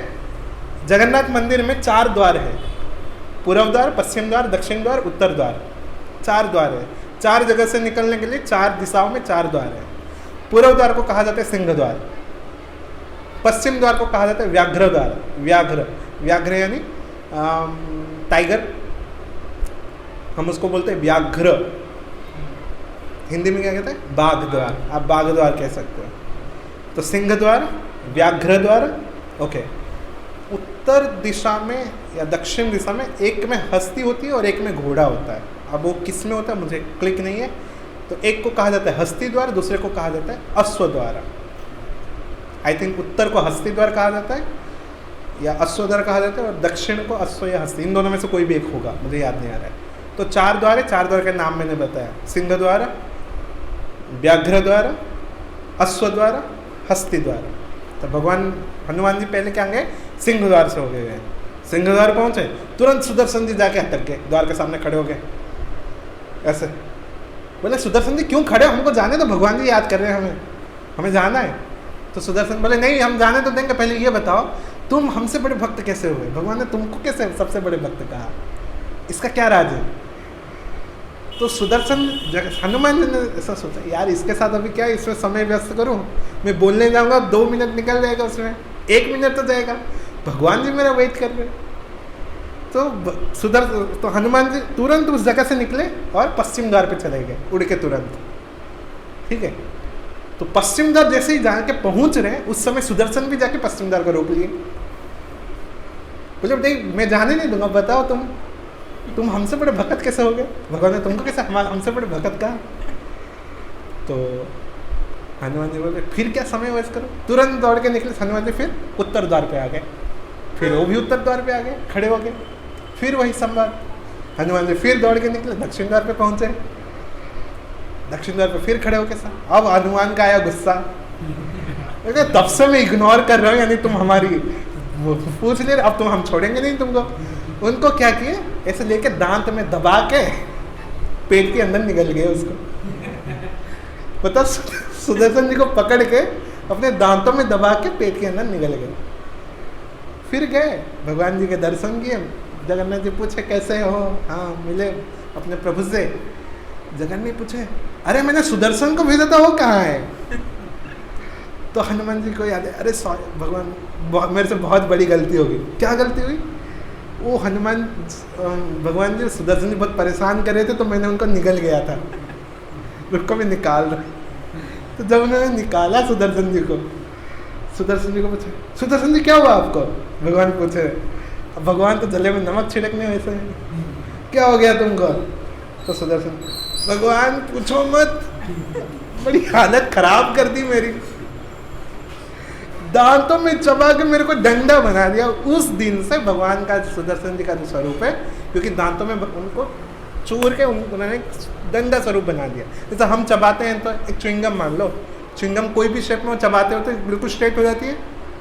जगन्नाथ मंदिर में। 4 द्वार है, पूर्व द्वार, पश्चिम द्वार, दक्षिण द्वार, उत्तर द्वार, 4 द्वार है। 4 जगह से निकलने के लिए 4 दिशाओं में 4 द्वार है। पूर्व द्वार को कहा जाता है सिंह द्वार, पश्चिम द्वार को कहा जाता है व्याघ्र द्वार, व्याघ्र यानी टाइगर, हम उसको बोलते हैं व्याघ्र, हिंदी में क्या कहते हैं, बाघ द्वार, आप बाघ द्वार कह सकते हो। तो सिंह द्वार, व्याघ्र द्वार, ओके। उत्तर दिशा में या दक्षिण दिशा में एक में हस्ती होती है और एक में घोड़ा होता है। अब वो किस में होता है मुझे क्लिक नहीं है, तो एक को कहा जाता है हस्ती द्वार, दूसरे को कहा जाता है अश्व द्वार। आई थिंक उत्तर को हस्ती द्वार कहा जाता है या अश्व द्वार कहा जाता है, और दक्षिण को अश्व या हस्ती, इन दोनों में से कोई भी एक होगा, मुझे याद नहीं आ रहा है। तो 4 द्वार है, 4 द्वार के नाम मैंने बताया, सिंह द्वार, व्याघ्र द्वारा, अश्व द्वारा, हस्ती द्वारा। तो भगवान हनुमान जी पहले क्या गए? सिंह द्वार से हो गए। सिंह द्वार पहुंचे, तुरंत सुदर्शन जी जाके अटक गए, द्वार के सामने खड़े हो गए ऐसे। बोले सुदर्शन जी क्यों खड़े हो, हमको जाने तो, भगवान जी याद कर रहे हैं, हमें जाना है। तो सुदर्शन बोले नहीं, हम जाने तो देंगे, पहले ये बताओ तुम हमसे बड़े भक्त कैसे हुए? भगवान ने तुमको कैसे सबसे बड़े भक्त कहा, इसका क्या राज है? तो सुदर्शन हनुमान जी ने ऐसा सोचा, यार इसके साथ अभी क्या इसमें समय व्यस्त करूं, मैं बोलने जाऊंगा 2 मिनट निकल जाएगा, उसमें 1 मिनट तो जाएगा, भगवान जी मेरा वेट कर रहे। तो हनुमान जी तुरंत उस जगह से निकले और पश्चिम द्वार पे चले गए उड़ के तुरंत। ठीक है, तो पश्चिम द्वार जैसे ही जाके पहुंच रहे हैं, उस समय सुदर्शन भी जाके पश्चिम द्वार को रोक लिए। बोले नहीं मैं जाने नहीं दूंगा, बताओ तुम हमसे बड़े भक्त कैसे हो गए? भगवान ने तुमको कैसे हमसे बड़े भक्त कहा? तो हनुमान जी बोले फिर क्या समय वेस्ट करो, तुरंत दौड़ के निकले हनुमान जी, फिर उत्तर द्वार पे आ गए, फिर वो भी उत्तर द्वार पे आ गए, खड़े हो गए, फिर वही संवाद। हनुमान जी फिर दौड़ के निकले, दक्षिण द्वार पे पहुंचे, दक्षिण द्वार पे फिर खड़े होके साथ। अब हनुमान का आया गुस्सा, तब से मैं इग्नोर कर रहा हूँ, यानी तुम हमारी पूछ ले, अब तुम हम छोड़ेंगे नहीं तुमको। उनको क्या किए, ऐसे लेके दांत में दबा के पेट के अंदर निकल गए उसको। पता सुदर्शन जी को पकड़ के अपने दांतों में दबा के पेट के अंदर निकल गए। फिर गए भगवान जी के दर्शन किए, जगन्नाथ जी पूछे कैसे हो, हाँ मिले अपने प्रभु से। जगन्नाथ जी पूछे अरे मैंने सुदर्शन को भेजा था, वो कहाँ है? तो हनुमान जी को याद है, अरे सॉरी भगवान मेरे से बहुत बड़ी गलती हो गई। क्या गलती हुई? वो भगवान जी सुदर्शन जी बहुत परेशान कर रहे थे, तो मैंने उनको निकल गया था, उनको मैं निकाल रहा। तो जब उन्होंने निकाला सुदर्शन जी को पूछे सुदर्शन जी क्या हुआ आपको? भगवान पूछे, अब भगवान तो जले में नमक छिड़कने वैसे हैं, क्या हो गया तुमको? तो सुदर्शन भगवान पूछो मत, बड़ी हालत खराब कर दी मेरी, दांतों में चबा के मेरे को डंडा बना दिया। उस दिन से भगवान का सुदर्शन जी का स्वरूप है, क्योंकि दांतों में उनको चूर के उन्होंने डंडा स्वरूप बना दिया। जैसे हम चबाते हैं तो एक च्युइंगम मान लो, च्युइंगम कोई भी शेप में चबाते हो तो बिल्कुल स्ट्रेट हो जाती है,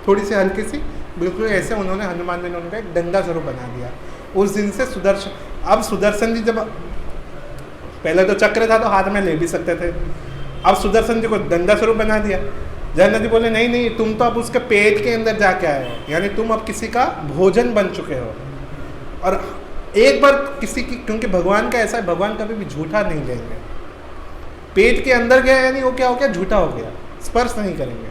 थोड़ी सी हल्की सी, बिल्कुल ऐसे उन्होंने हनुमान जी ने उनका एक डंडा स्वरूप बना दिया। उस दिन से अब सुदर्शन जी जब पहले तो चक्र था तो हाथ में ले भी सकते थे, अब सुदर्शन जी को डंडा स्वरूप बना दिया। जगन्नाथ जी बोले नहीं नहीं, तुम तो अब उसके पेट के अंदर जाके आए हो, यानी तुम अब किसी का भोजन बन चुके हो। और एक बार किसी की, क्योंकि भगवान का ऐसा है, भगवान कभी भी झूठा नहीं लेंगे। पेट के अंदर गया यानी वो क्या हो गया, झूठा हो गया, स्पर्श नहीं करेंगे।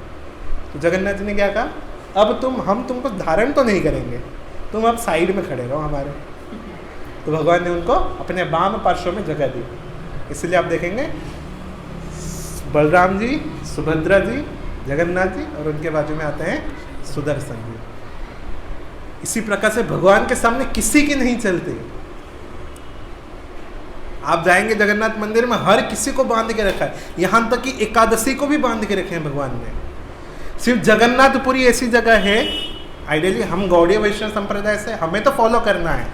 तो जगन्नाथ जी ने क्या कहा, अब हम तुमको धारण तो नहीं करेंगे, तुम अब साइड में खड़े रहो हमारे। तो भगवान ने उनको अपने वाम पार्श्व में जगह दी। इसलिए आप देखेंगे बलराम जी, सुभद्रा जी, जगन्नाथ जी और उनके बाजू में आते हैं सुदर्शन जी। इसी प्रकार से भगवान के सामने किसी की नहीं चलती। आप जाएंगे जगन्नाथ मंदिर में, हर किसी को बांध के रखा है, यहाँ तक कि एकादशी को भी बांध के रखे हैं भगवान ने। सिर्फ जगन्नाथपुरी ऐसी जगह है, आइडियली हम गौड़ीय वैष्णव संप्रदाय से हमें तो फॉलो करना है।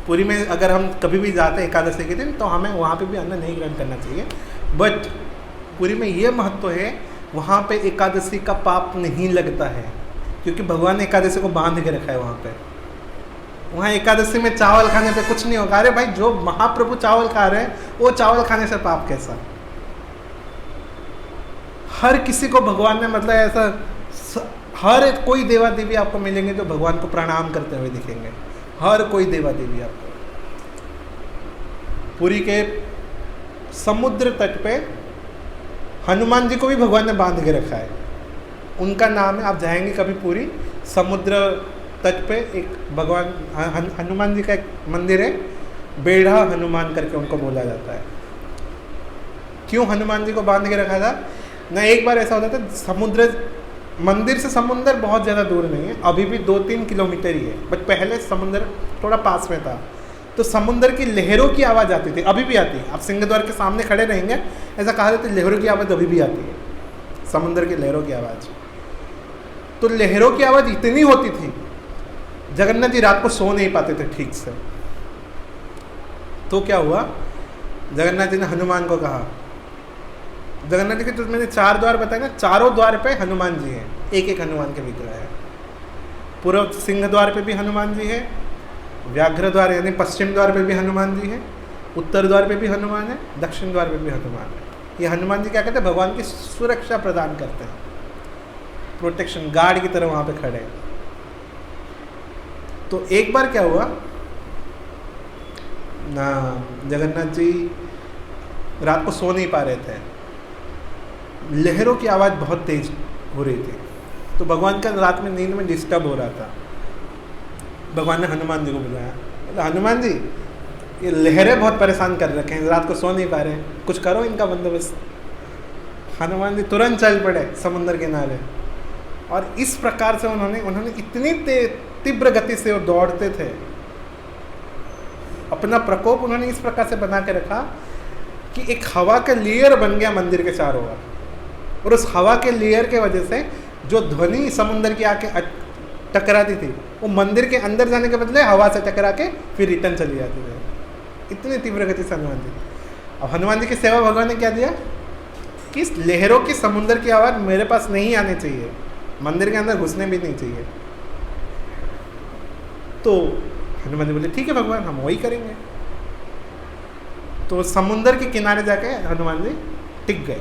पुरी में अगर हम कभी भी जाते हैं एकादशी के दिन, तो हमें वहाँ पे भी अन्न नहीं ग्रहण करना चाहिए। बट पुरी में ये महत्व है, वहाँ पे एकादशी का पाप नहीं लगता है, क्योंकि भगवान ने एकादशी को बांध के रखा है वहाँ पे। वहाँ एकादशी में चावल खाने पे कुछ नहीं होगा। अरे भाई, जो महाप्रभु चावल खा रहे हैं, वो चावल खाने से पाप कैसा? हर किसी को भगवान ने, मतलब ऐसा हर कोई देवा देवी आपको मिलेंगे जो भगवान को प्रणाम करते हुए दिखेंगे, हर कोई देवा देवी आपको। पुरी के समुद्र तट पे हनुमान जी को भी भगवान ने बांध के रखा है। उनका नाम है, आप जाएंगे कभी पुरी, समुद्र तट पे एक भगवान हनुमान जी का एक मंदिर है, बेढ़ा हनुमान करके उनको बोला जाता है। क्यों हनुमान जी को बांध के रखा था ना? एक बार ऐसा होता था, समुद्र मंदिर से समुद्र बहुत ज़्यादा दूर नहीं है, अभी भी 2-3 किलोमीटर ही है, बट पहले समुद्र थोड़ा पास में था। तो समुद्र की लहरों की आवाज़ आती थी, अभी भी आती है। आप सिंह द्वार के सामने खड़े रहेंगे, ऐसा कहा जाता है लहरों की आवाज़ अभी भी आती है, समुद्र की लहरों की आवाज़। तो लहरों की आवाज़ इतनी होती थी, जगन्नाथ जी रात को सो नहीं पाते थे ठीक से। तो क्या हुआ, जगन्नाथ जी ने हनुमान को कहा जगन्नाथ जी के जो मैंने 4 द्वार बताए ना, चारों द्वार पे हनुमान जी हैं, एक एक हनुमान के विग्रह है। पूर्व सिंह द्वार पे भी हनुमान जी है, व्याघ्र द्वार यानी पश्चिम द्वार पे भी हनुमान जी है, उत्तर द्वार पे भी हनुमान है, दक्षिण द्वार पे भी हनुमान है। ये हनुमान जी क्या करते हैं, भगवान की सुरक्षा प्रदान करते हैं, प्रोटेक्शन गार्ड की तरह वहाँ पे खड़े हैं। तो एक बार क्या हुआ ना, जगन्नाथ जी रात को सो नहीं पा रहे थे, लहरों की आवाज़ बहुत तेज हो रही थी, तो भगवान का रात में नींद में डिस्टर्ब हो रहा था। भगवान ने हनुमान जी को बुलाया, बोला हनुमान जी ये लहरें बहुत परेशान कर रखे हैं, रात को सो नहीं पा रहे हैं, कुछ करो इनका बंदोबस्त। हनुमान जी तुरंत चल पड़े समुद्र किनारे, और इस प्रकार से उन्होंने इतनी तीव्र गति से वो दौड़ते थे, अपना प्रकोप उन्होंने इस प्रकार से बना के रखा कि एक हवा का लेयर बन गया मंदिर के चारों ओर, और उस हवा के लेयर के वजह से जो ध्वनि समुद्र की आके टकराती थी वो मंदिर के अंदर जाने के बदले हवा से टकरा के फिर रिटर्न चली जाती थी। इतनी तीव्र गति से हनुमान जी। अब हनुमान जी की सेवा भगवान ने क्या दिया कि इस लहरों की समुद्र की आवाज़ मेरे पास नहीं आनी चाहिए, मंदिर के अंदर घुसने भी नहीं चाहिए। तो हनुमान जी बोले ठीक है भगवान, हम वही करेंगे। तो समुद्र के किनारे जाके हनुमान जी टिक गए,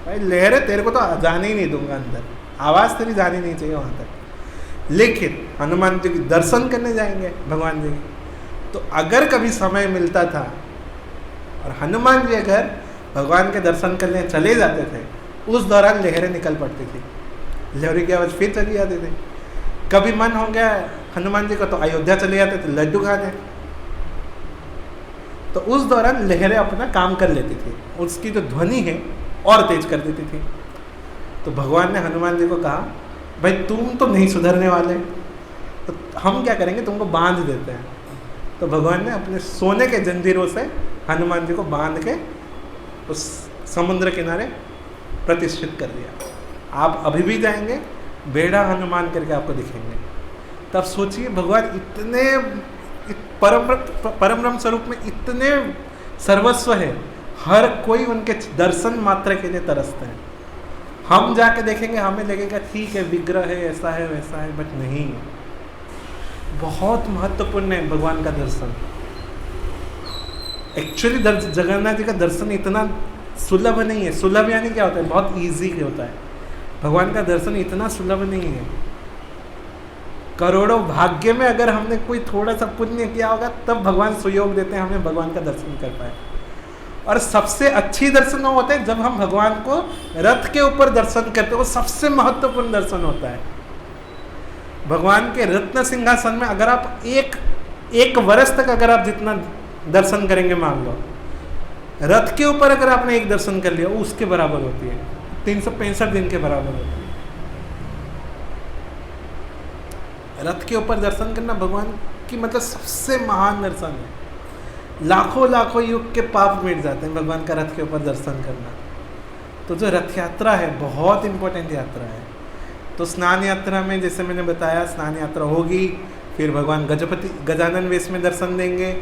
भाई लहरें तेरे को तो जाने ही नहीं दूंगा अंदर, आवाज़ तेरी जानी नहीं चाहिए वहाँ तक। लेकिन हनुमान जी के दर्शन करने जाएंगे भगवान जी, तो अगर कभी समय मिलता था और हनुमान जी अगर भगवान के दर्शन करने चले जाते थे, उस दौरान लहरें निकल पड़ती थी, लहरों की आवाज़ फिर चली जाती थी। कभी मन हो गया हनुमान जी का तो अयोध्या चले जाते थे लड्डू खाने, तो उस दौरान लहरें अपना काम कर लेती थी, उसकी जो ध्वनि है और तेज कर देती थी। तो भगवान ने हनुमान जी को कहा भाई तुम तो नहीं सुधरने वाले, तो हम क्या करेंगे, तुमको बांध देते हैं। तो भगवान ने अपने सोने के जंजीरों से हनुमान जी को बांध के उस समुद्र किनारे प्रतिष्ठित कर दिया। आप अभी भी जाएंगे बेड़ा हनुमान करके आपको दिखेंगे। तब सोचिए भगवान इतने परम ब्रह्म स्वरूप में इतने सर्वस्व है, हर कोई उनके दर्शन मात्र के लिए तरसते हैं। हम जाके देखेंगे हमें लगेगा ठीक है विग्रह है, ऐसा है वैसा है, बट नहीं, बहुत महत्वपूर्ण है भगवान का दर्शन। एक्चुअली जगन्नाथ जी का दर्शन इतना सुलभ नहीं है। सुलभ यानी क्या होता है, बहुत इजी होता है। भगवान का दर्शन इतना सुलभ नहीं है। करोड़ों भाग्य में अगर हमने कोई थोड़ा सा पुण्य किया होगा तब भगवान सुयोग देते हैं हमें भगवान का दर्शन कर पाए। और सबसे अच्छी दर्शन होता है जब हम भगवान को रथ के ऊपर दर्शन करते हैं, वो सबसे महत्वपूर्ण दर्शन होता है। भगवान के रत्न सिंहासन में अगर आप एक वर्ष तक अगर आप जितना दर्शन करेंगे, मान लो रथ के ऊपर अगर आपने एक दर्शन कर लिया, वो उसके बराबर होती है, 365 दिन के बराबर होती है। रथ के ऊपर दर्शन करना भगवान की मतलब सबसे महान दर्शन है। लाखों युग के पाप मिट जाते हैं भगवान का रथ के ऊपर दर्शन करना। तो जो रथ यात्रा है बहुत इंपॉर्टेंट यात्रा है। तो स्नान यात्रा में जैसे मैंने बताया, स्नान यात्रा होगी, फिर भगवान गजानन वेश में दर्शन देंगे।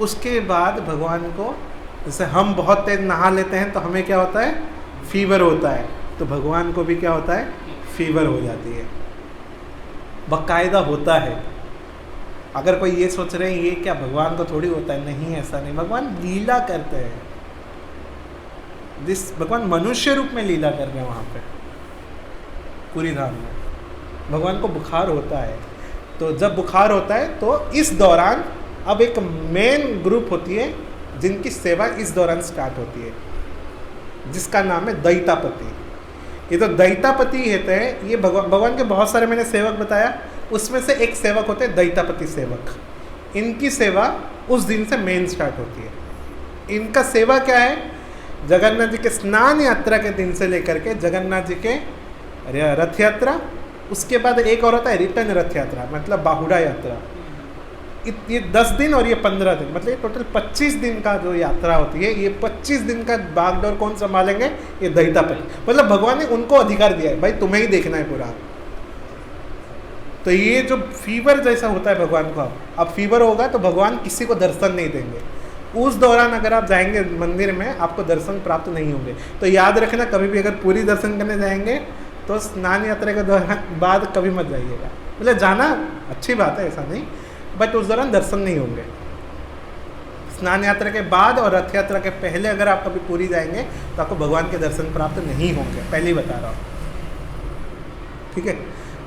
उसके बाद भगवान को, जैसे हम बहुत तेज नहा लेते हैं तो हमें क्या होता है, फीवर होता है, तो भगवान को भी क्या होता है, फीवर हो जाती है, बाकायदा होता है। अगर कोई ये सोच रहे हैं ये क्या भगवान को थोड़ी होता है, नहीं, ऐसा नहीं, भगवान लीला करते हैं। भगवान मनुष्य रूप में लीला कर रहे हैं वहाँ पे पूरी धाम में। भगवान को बुखार होता है, तो जब बुखार होता है तो इस दौरान अब एक मेन ग्रुप होती है जिनकी सेवा इस दौरान स्टार्ट होती है, जिसका नाम है दैतापति। ये तो दैतापति होते हैं, ये भगवान के बहुत सारे मैंने सेवक बताया, उसमें से एक सेवक होते हैं दैतापति सेवक। इनकी सेवा उस दिन से मेन स्टार्ट होती है। इनका सेवा क्या है, जगन्नाथ जी के स्नान यात्रा के दिन से लेकर के जगन्नाथ जी के रथ यात्रा, उसके बाद एक और होता है रिटर्न रथ यात्रा, मतलब बाहुड़ा यात्रा। ये 10 दिन और ये 15 दिन, मतलब ये टोटल 25 दिन का जो यात्रा होती है, ये 25 दिन का बागडोर कौन संभालेंगे, ये दैतापति। मतलब भगवान ने उनको अधिकार दिया है, भाई तुम्हें ही देखना है पूरा। तो ये जो फीवर जैसा होता है भगवान को, अब फीवर होगा तो भगवान किसी को दर्शन नहीं देंगे, उस दौरान अगर आप जाएंगे मंदिर में आपको दर्शन प्राप्त नहीं होंगे। तो याद रखना, कभी भी अगर पूरी दर्शन करने जाएंगे तो स्नान यात्रा के दौरान बाद कभी मत जाइएगा। मतलब जाना अच्छी बात है, ऐसा नहीं, बट उस दौरान दर्शन नहीं होंगे। स्नान यात्रा के बाद और रथ यात्रा के पहले अगर आप कभी पूरी जाएंगे तो आपको भगवान के दर्शन प्राप्त नहीं होंगे, पहले ही बता रहा हूँ, ठीक है।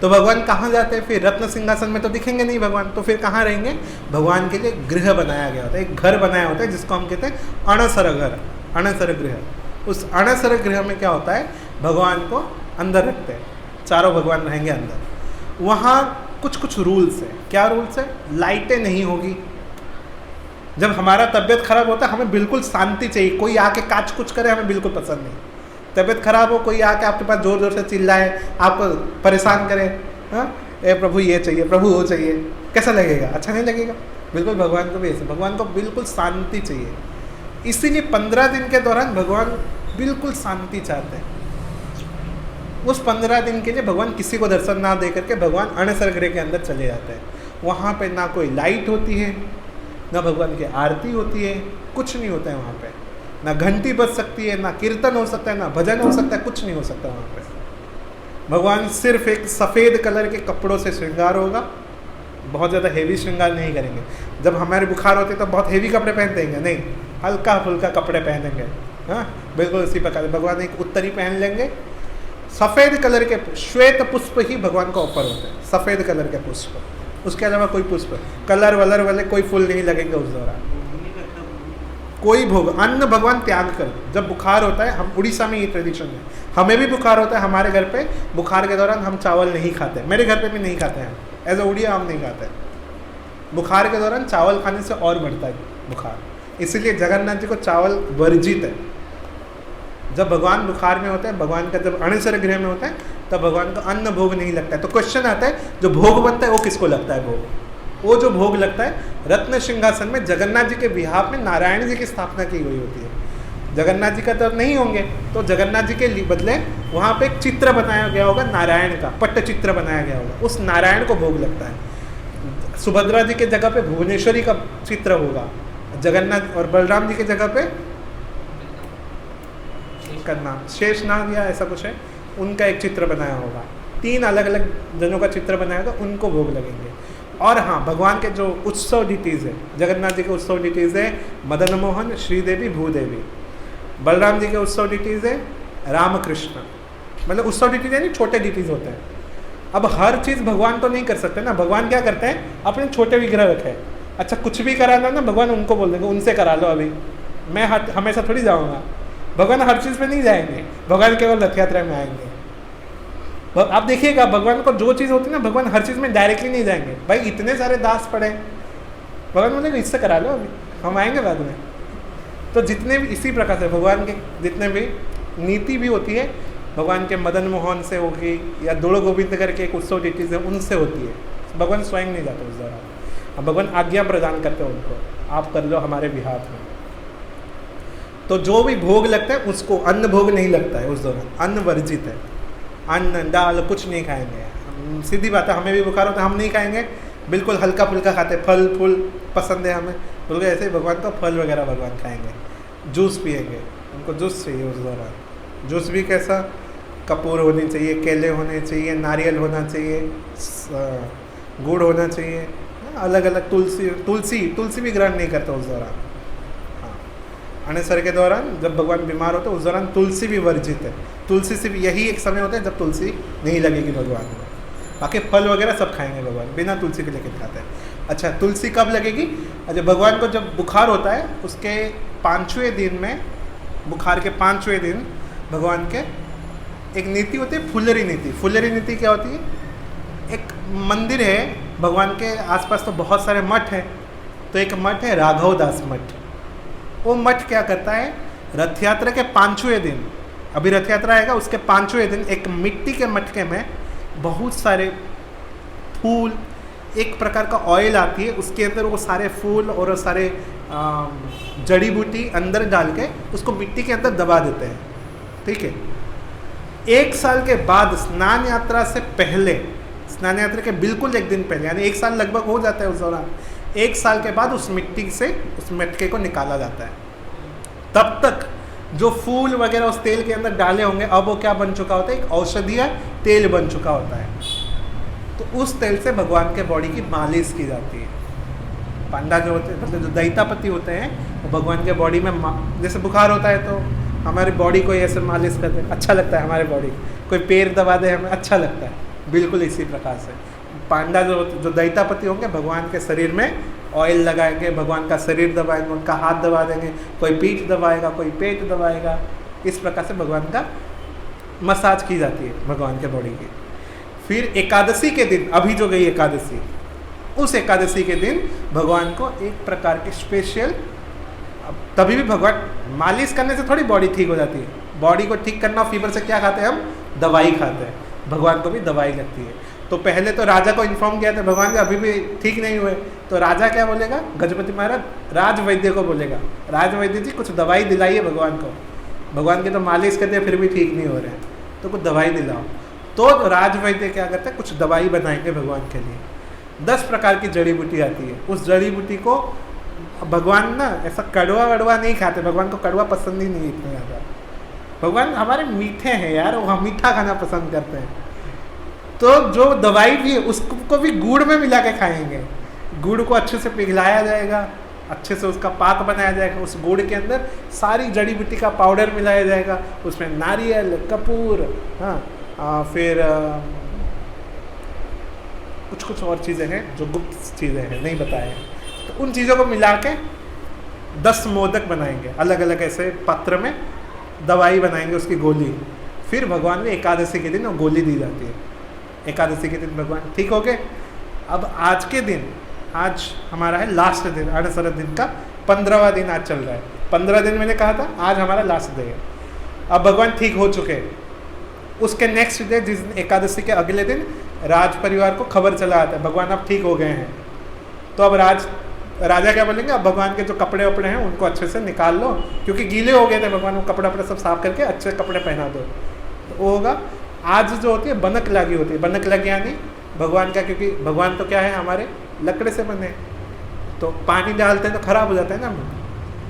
तो भगवान कहाँ जाते हैं फिर? रत्न सिंहासन में तो दिखेंगे नहीं भगवान, तो फिर कहाँ रहेंगे? भगवान के लिए गृह बनाया गया होता है, एक घर बनाया होता है जिसको हम कहते हैं अणसर घर, अणसर गृह। उस अणसर गृह में क्या होता है, भगवान को अंदर रखते हैं, चारों भगवान रहेंगे अंदर। वहाँ कुछ कुछ रूल्स है। क्या रूल्स है? लाइटें नहीं होगी। जब हमारा तबीयत खराब होता है हमें बिल्कुल शांति चाहिए, कोई आके काच कुछ करे हमें बिल्कुल पसंद नहीं। तबीयत खराब हो, कोई आके आपके पास जोर जोर से चिल्लाए, आपको परेशान करे, हाँ ए प्रभु ये चाहिए, प्रभु वो चाहिए, कैसा लगेगा? अच्छा नहीं लगेगा। बिल्कुल भगवान को भी ऐसे, भगवान को बिल्कुल शांति चाहिए। इसीलिए 15 दिन के दौरान भगवान बिल्कुल शांति चाहते हैं। उस 15 दिन के लिए भगवान किसी को दर्शन ना दे करके भगवान अणसर गृह के अंदर चले जाते हैं। वहाँ पे ना कोई लाइट होती है, ना भगवान की आरती होती है, कुछ नहीं होता है वहाँ पे। ना घंटी बज सकती है, ना कीर्तन हो सकता है, ना भजन हो सकता है, कुछ नहीं हो सकता वहाँ पे। भगवान सिर्फ एक सफ़ेद कलर के कपड़ों से श्रृंगार होगा, बहुत ज़्यादा हेवी श्रृंगार नहीं करेंगे। जब हमारे बुखार होते तो बहुत हेवी कपड़े पहन देंगे, नहीं, हल्का फुल्का कपड़े पहनेंगे। हाँ बिल्कुल उसी प्रकार भगवान एक उत्तरी पहन लेंगे, सफ़ेद कलर के श्वेत पुष्प ही भगवान का ऑफर होते हैं, सफ़ेद कलर के पुष्प, उसके अलावा कोई पुष्प कलर वलर वाले कोई फूल नहीं लगेंगे उस दौरान। कोई भोग, अन्न भगवान त्याग कर। जब बुखार होता है, हम उड़ीसा में ये ट्रेडिशन है, हमें भी बुखार होता है, हमारे घर पे बुखार के दौरान हम चावल नहीं खाते, मेरे घर पे भी नहीं खाते हैं, एज ए उड़िया हम नहीं खाते हैं। बुखार के दौरान चावल खाने से और बढ़ता है बुखार, इसीलिए जगन्नाथ जी को चावल वर्जित है। जब भगवान बुखार में होते हैं, भगवान का जब अणसर गृह में होता है, तब भगवान का अन्न भोग नहीं लगता है। तो क्वेश्चन आता है, जो भोग बनता है वो किसको लगता है? भोग, वो जो भोग लगता है रत्न सिंहासन में जगन्नाथ जी के विहार में नारायण जी की स्थापना की गई होती है। जगन्नाथ जी का तो नहीं होंगे, तो जगन्नाथ जी के बदले वहाँ पे एक चित्र बनाया गया होगा नारायण का, पट्ट चित्र बनाया गया होगा, उस नारायण को भोग लगता है। सुभद्रा जी के जगह पे भुवनेश्वरी का चित्र होगा, जगन्नाथ और बलराम जी के जगह पे का नाम शेषनाग या ऐसा कुछ है, उनका एक चित्र बनाया होगा। 3 अलग अलग जनों का चित्र बनाया होगा, उनको भोग लगेंगे। और हाँ, भगवान के जो उत्सव डिटीज़ है, जगन्नाथ जी के उत्सव डिटीज़ है मदन मोहन, श्रीदेवी, भूदेवी। बलराम जी के उत्सव डिटीज़ है रामकृष्ण। मतलब उत्सव डिटीज़ यानी छोटे डिटीज़ होते हैं। अब हर चीज़ भगवान तो नहीं कर सकते ना, भगवान क्या करते हैं, अपने छोटे विग्रह रखे। अच्छा कुछ भी कराना ना, भगवान उनको बोल देंगे उनसे करा लो, अभी मैं हमेशा थोड़ी जाऊँगा। भगवान हर चीज़ पे नहीं जाएंगे, भगवान केवल रथ यात्रा में आएंगे। आप देखिएगा भगवान को जो चीज़ होती है ना, भगवान हर चीज़ में डायरेक्टली नहीं जाएंगे। भाई इतने सारे दास पड़े, भगवान बोलेंगे इससे करा लो, अभी हम आएंगे बाद में। तो जितने भी इसी प्रकार से भगवान के जितने भी नीति भी होती है, भगवान के मदन मोहन से होगी या दोड़ो गोविंद करके एक उत्सव डिटीज़ है, उनसे होती है। भगवान स्वयं नहीं जाते उस दौरान, अब भगवान आज्ञा प्रदान करते हैं उनको, आप कर लो हमारे बिहार में। तो जो भी भोग लगता है उसको अन्न भोग नहीं लगता है उस दौरान, अन्न वर्जित है। अन्न दाल कुछ नहीं खाएंगे, सीधी बात है। हमें भी बुखार होता है, हम नहीं खाएंगे, बिल्कुल हल्का फुल्का खाते, फल फूल पसंद है हमें, बिल्कुल ऐसे ही भगवान का फल वगैरह भगवान खाएंगे। जूस पिएंगे, उनको जूस चाहिए उस दौरान। जूस भी कैसा, कपूर होनी चाहिए, केले होने चाहिए, नारियल होना चाहिए, गुड़ होना चाहिए, अलग अलग तुलसी भी ग्रहण नहीं करता उस दौरान। अणसर के दौरान जब भगवान बीमार होते हैं उस दौरान तुलसी भी वर्जित है। तुलसी से भी यही एक समय होता है जब तुलसी नहीं लगेगी भगवान को, बाकी फल वगैरह सब खाएंगे भगवान, बिना तुलसी के लेकर खाते हैं। अच्छा तुलसी कब लगेगी? अच्छा भगवान को जब बुखार होता है उसके 5वें दिन में, बुखार के 5वें दिन भगवान के एक नीति होती है फुलरी नीति। फुलरी नीति क्या होती है? एक मंदिर है भगवान के आसपास, तो बहुत सारे मठ हैं, तो एक मठ है राघव दास मठ। वो मठ क्या करता है, रथ यात्रा के 5वें दिन, अभी रथ यात्रा आएगा उसके 5वें दिन, एक मिट्टी के मटके में बहुत सारे फूल, एक प्रकार का ऑयल आती है, उसके अंदर वो सारे फूल और सारे जड़ी बूटी अंदर डाल के उसको मिट्टी के अंदर दबा देते हैं। ठीक है, 1 साल के बाद स्नान यात्रा से पहले, स्नान यात्रा के बिल्कुल 1 दिन पहले, यानी 1 साल लगभग हो जाता है उस दौरान, 1 साल के बाद उस मिट्टी से उस मटके को निकाला जाता है। तब तक जो फूल वगैरह उस तेल के अंदर डाले होंगे, अब वो क्या बन चुका होता है, एक औषधीय तेल बन चुका होता है। तो उस तेल से भगवान के बॉडी की मालिश की जाती है। पांडा जो होते हैं, मतलब जो दैतापति होते हैं, वो भगवान के बॉडी में जैसे बुखार होता है तो हमारी बॉडी को ऐसे मालिश करते हैं, अच्छा लगता है हमारे बॉडी। कोई पैर दबा दे हमें अच्छा लगता है, बिल्कुल इसी प्रकार से पांडा जो दैतापति होंगे भगवान के शरीर में ऑयल लगाएंगे, भगवान का शरीर दबाएंगे, उनका हाथ दबा देंगे, कोई पीठ दबाएगा, कोई पेट दबाएगा। इस प्रकार से भगवान का मसाज की जाती है भगवान के बॉडी की। फिर एकादशी के दिन, अभी जो गई एकादशी, उस एकादशी के दिन भगवान को एक प्रकार की स्पेशल, तभी भी भगवान मालिश करने से थोड़ी बॉडी ठीक हो जाती है। बॉडी को ठीक करना फीवर से क्या खाते हैं हम, दवाई खाते हैं। भगवान को भी दवाई लगती है। तो पहले तो राजा को इन्फॉर्म किया था भगवान जी अभी भी ठीक नहीं हुए, तो राजा क्या बोलेगा, गजपति महाराज राज वैद्य को बोलेगा, राज वैद्य जी कुछ दवाई दिलाइए भगवान को, भगवान की तो मालिश करते हैं फिर भी ठीक नहीं हो रहे हैं, तो कुछ दवाई दिलाओ। तो राज वैद्य क्या करते हैं, कुछ दवाई बनाएंगे भगवान के लिए। 10 प्रकार की जड़ी बूटी आती है। उस जड़ी बूटी को भगवान ना ऐसा कड़वा वड़वा नहीं खाते, भगवान को कड़वा पसंद ही नहीं इतना ज़्यादा। भगवान हमारे मीठे हैं यार, वो हम मीठा खाना पसंद करते हैं। तो जो दवाई भी है उसको भी गुड़ में मिला के खाएंगे। गुड़ को अच्छे से पिघलाया जाएगा, अच्छे से उसका पाक बनाया जाएगा, उस गुड़ के अंदर सारी जड़ी बूटी का पाउडर मिलाया जाएगा, उसमें नारियल, कपूर, हाँ फिर कुछ कुछ और चीज़ें हैं जो गुप्त चीज़ें हैं, नहीं बताए हैं। तो उन चीज़ों को मिला के 10 मोदक बनाएंगे, अलग अलग ऐसे पात्र में दवाई बनाएंगे उसकी गोली। फिर भगवान में एकादशी के दिन वो गोली दी जाती है। एकादशी के दिन भगवान ठीक हो गए। अब आज के दिन, आज हमारा है लास्ट दिन, अनसरत दिन का 15वां दिन आज चल रहा है। 15 दिन मैंने कहा था, आज हमारा लास्ट डे है। अब भगवान ठीक हो चुके हैं। उसके नेक्स्ट डे, जिस दिन एकादशी के अगले दिन, राज परिवार को खबर चला आता है भगवान अब ठीक हो गए हैं। तो अब राजा क्या बोलेंगे, अब भगवान के जो कपड़े वपड़े हैं उनको अच्छे से निकाल लो, क्योंकि गीले हो गए थे भगवान, वो कपड़े वपड़े सब साफ करके अच्छे कपड़े पहना दो। तो वो होगा। आज जो होती है बनक लागी होती है। बनक लागी यानी भगवान का, क्योंकि भगवान तो क्या है हमारे लकड़े से बने, तो पानी डालते हैं तो खराब हो जाता है ना,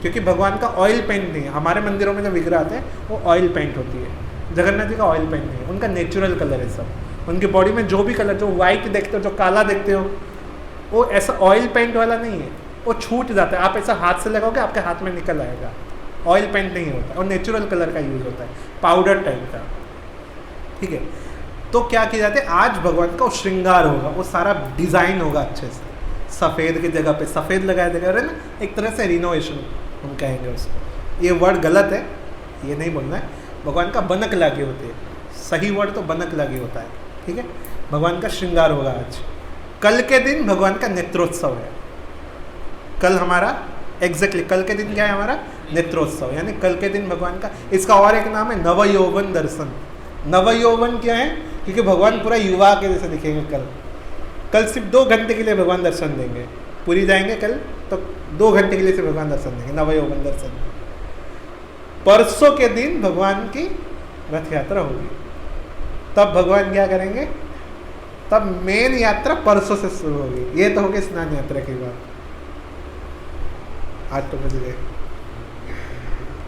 क्योंकि भगवान का ऑयल पेंट नहीं है। हमारे मंदिरों में जो विग्रह आते हैं वो ऑयल पेंट होती है, जगन्नाथ जी का ऑयल पेंट नहीं है, उनका नेचुरल कलर है सब। उनकी बॉडी में जो भी कलर, जो वाइट देखते हो, जो काला देखते हो, वो ऐसा ऑयल पेंट वाला नहीं है, वो छूट जाता है। आप ऐसा हाथ से लगाओगे आपके हाथ में निकल आएगा। ऑयल पेंट नहीं होता, और नेचुरल कलर का यूज़ होता है, पाउडर टाइप का। ठीक है, तो क्या किया जाता है, आज भगवान का श्रृंगार होगा, वो सारा डिज़ाइन होगा अच्छे से, सफ़ेद की जगह पे सफ़ेद लगाया जाएगा ना, एक तरह से रिनोवेशन हम कहेंगे उसको। ये वर्ड गलत है, ये नहीं बोलना है। भगवान का बनक लागी होती है, सही वर्ड तो बनक लागी होता है। ठीक है, भगवान का श्रृंगार होगा आज। कल के दिन भगवान का नेत्रोत्सव है। कल हमारा एग्जैक्टली कल के दिन क्या है हमारा, नेत्रोत्सव, यानी कल के दिन भगवान का, इसका और एक नाम है नवयौवन दर्शन। नवयौवन क्या है, क्योंकि भगवान पूरा युवा के जैसे दिखेंगे कल सिर्फ 2 घंटे के लिए भगवान दर्शन देंगे। पूरी जाएंगे कल तो 2 घंटे के लिए से भगवान दर्शन देंगे, नवयौवन दर्शन। परसों के दिन भगवान की रथ यात्रा होगी, तब भगवान क्या करेंगे, तब मेन यात्रा परसों से शुरू होगी। ये तो होगी स्नान यात्रा की बात। आज तो बज गए।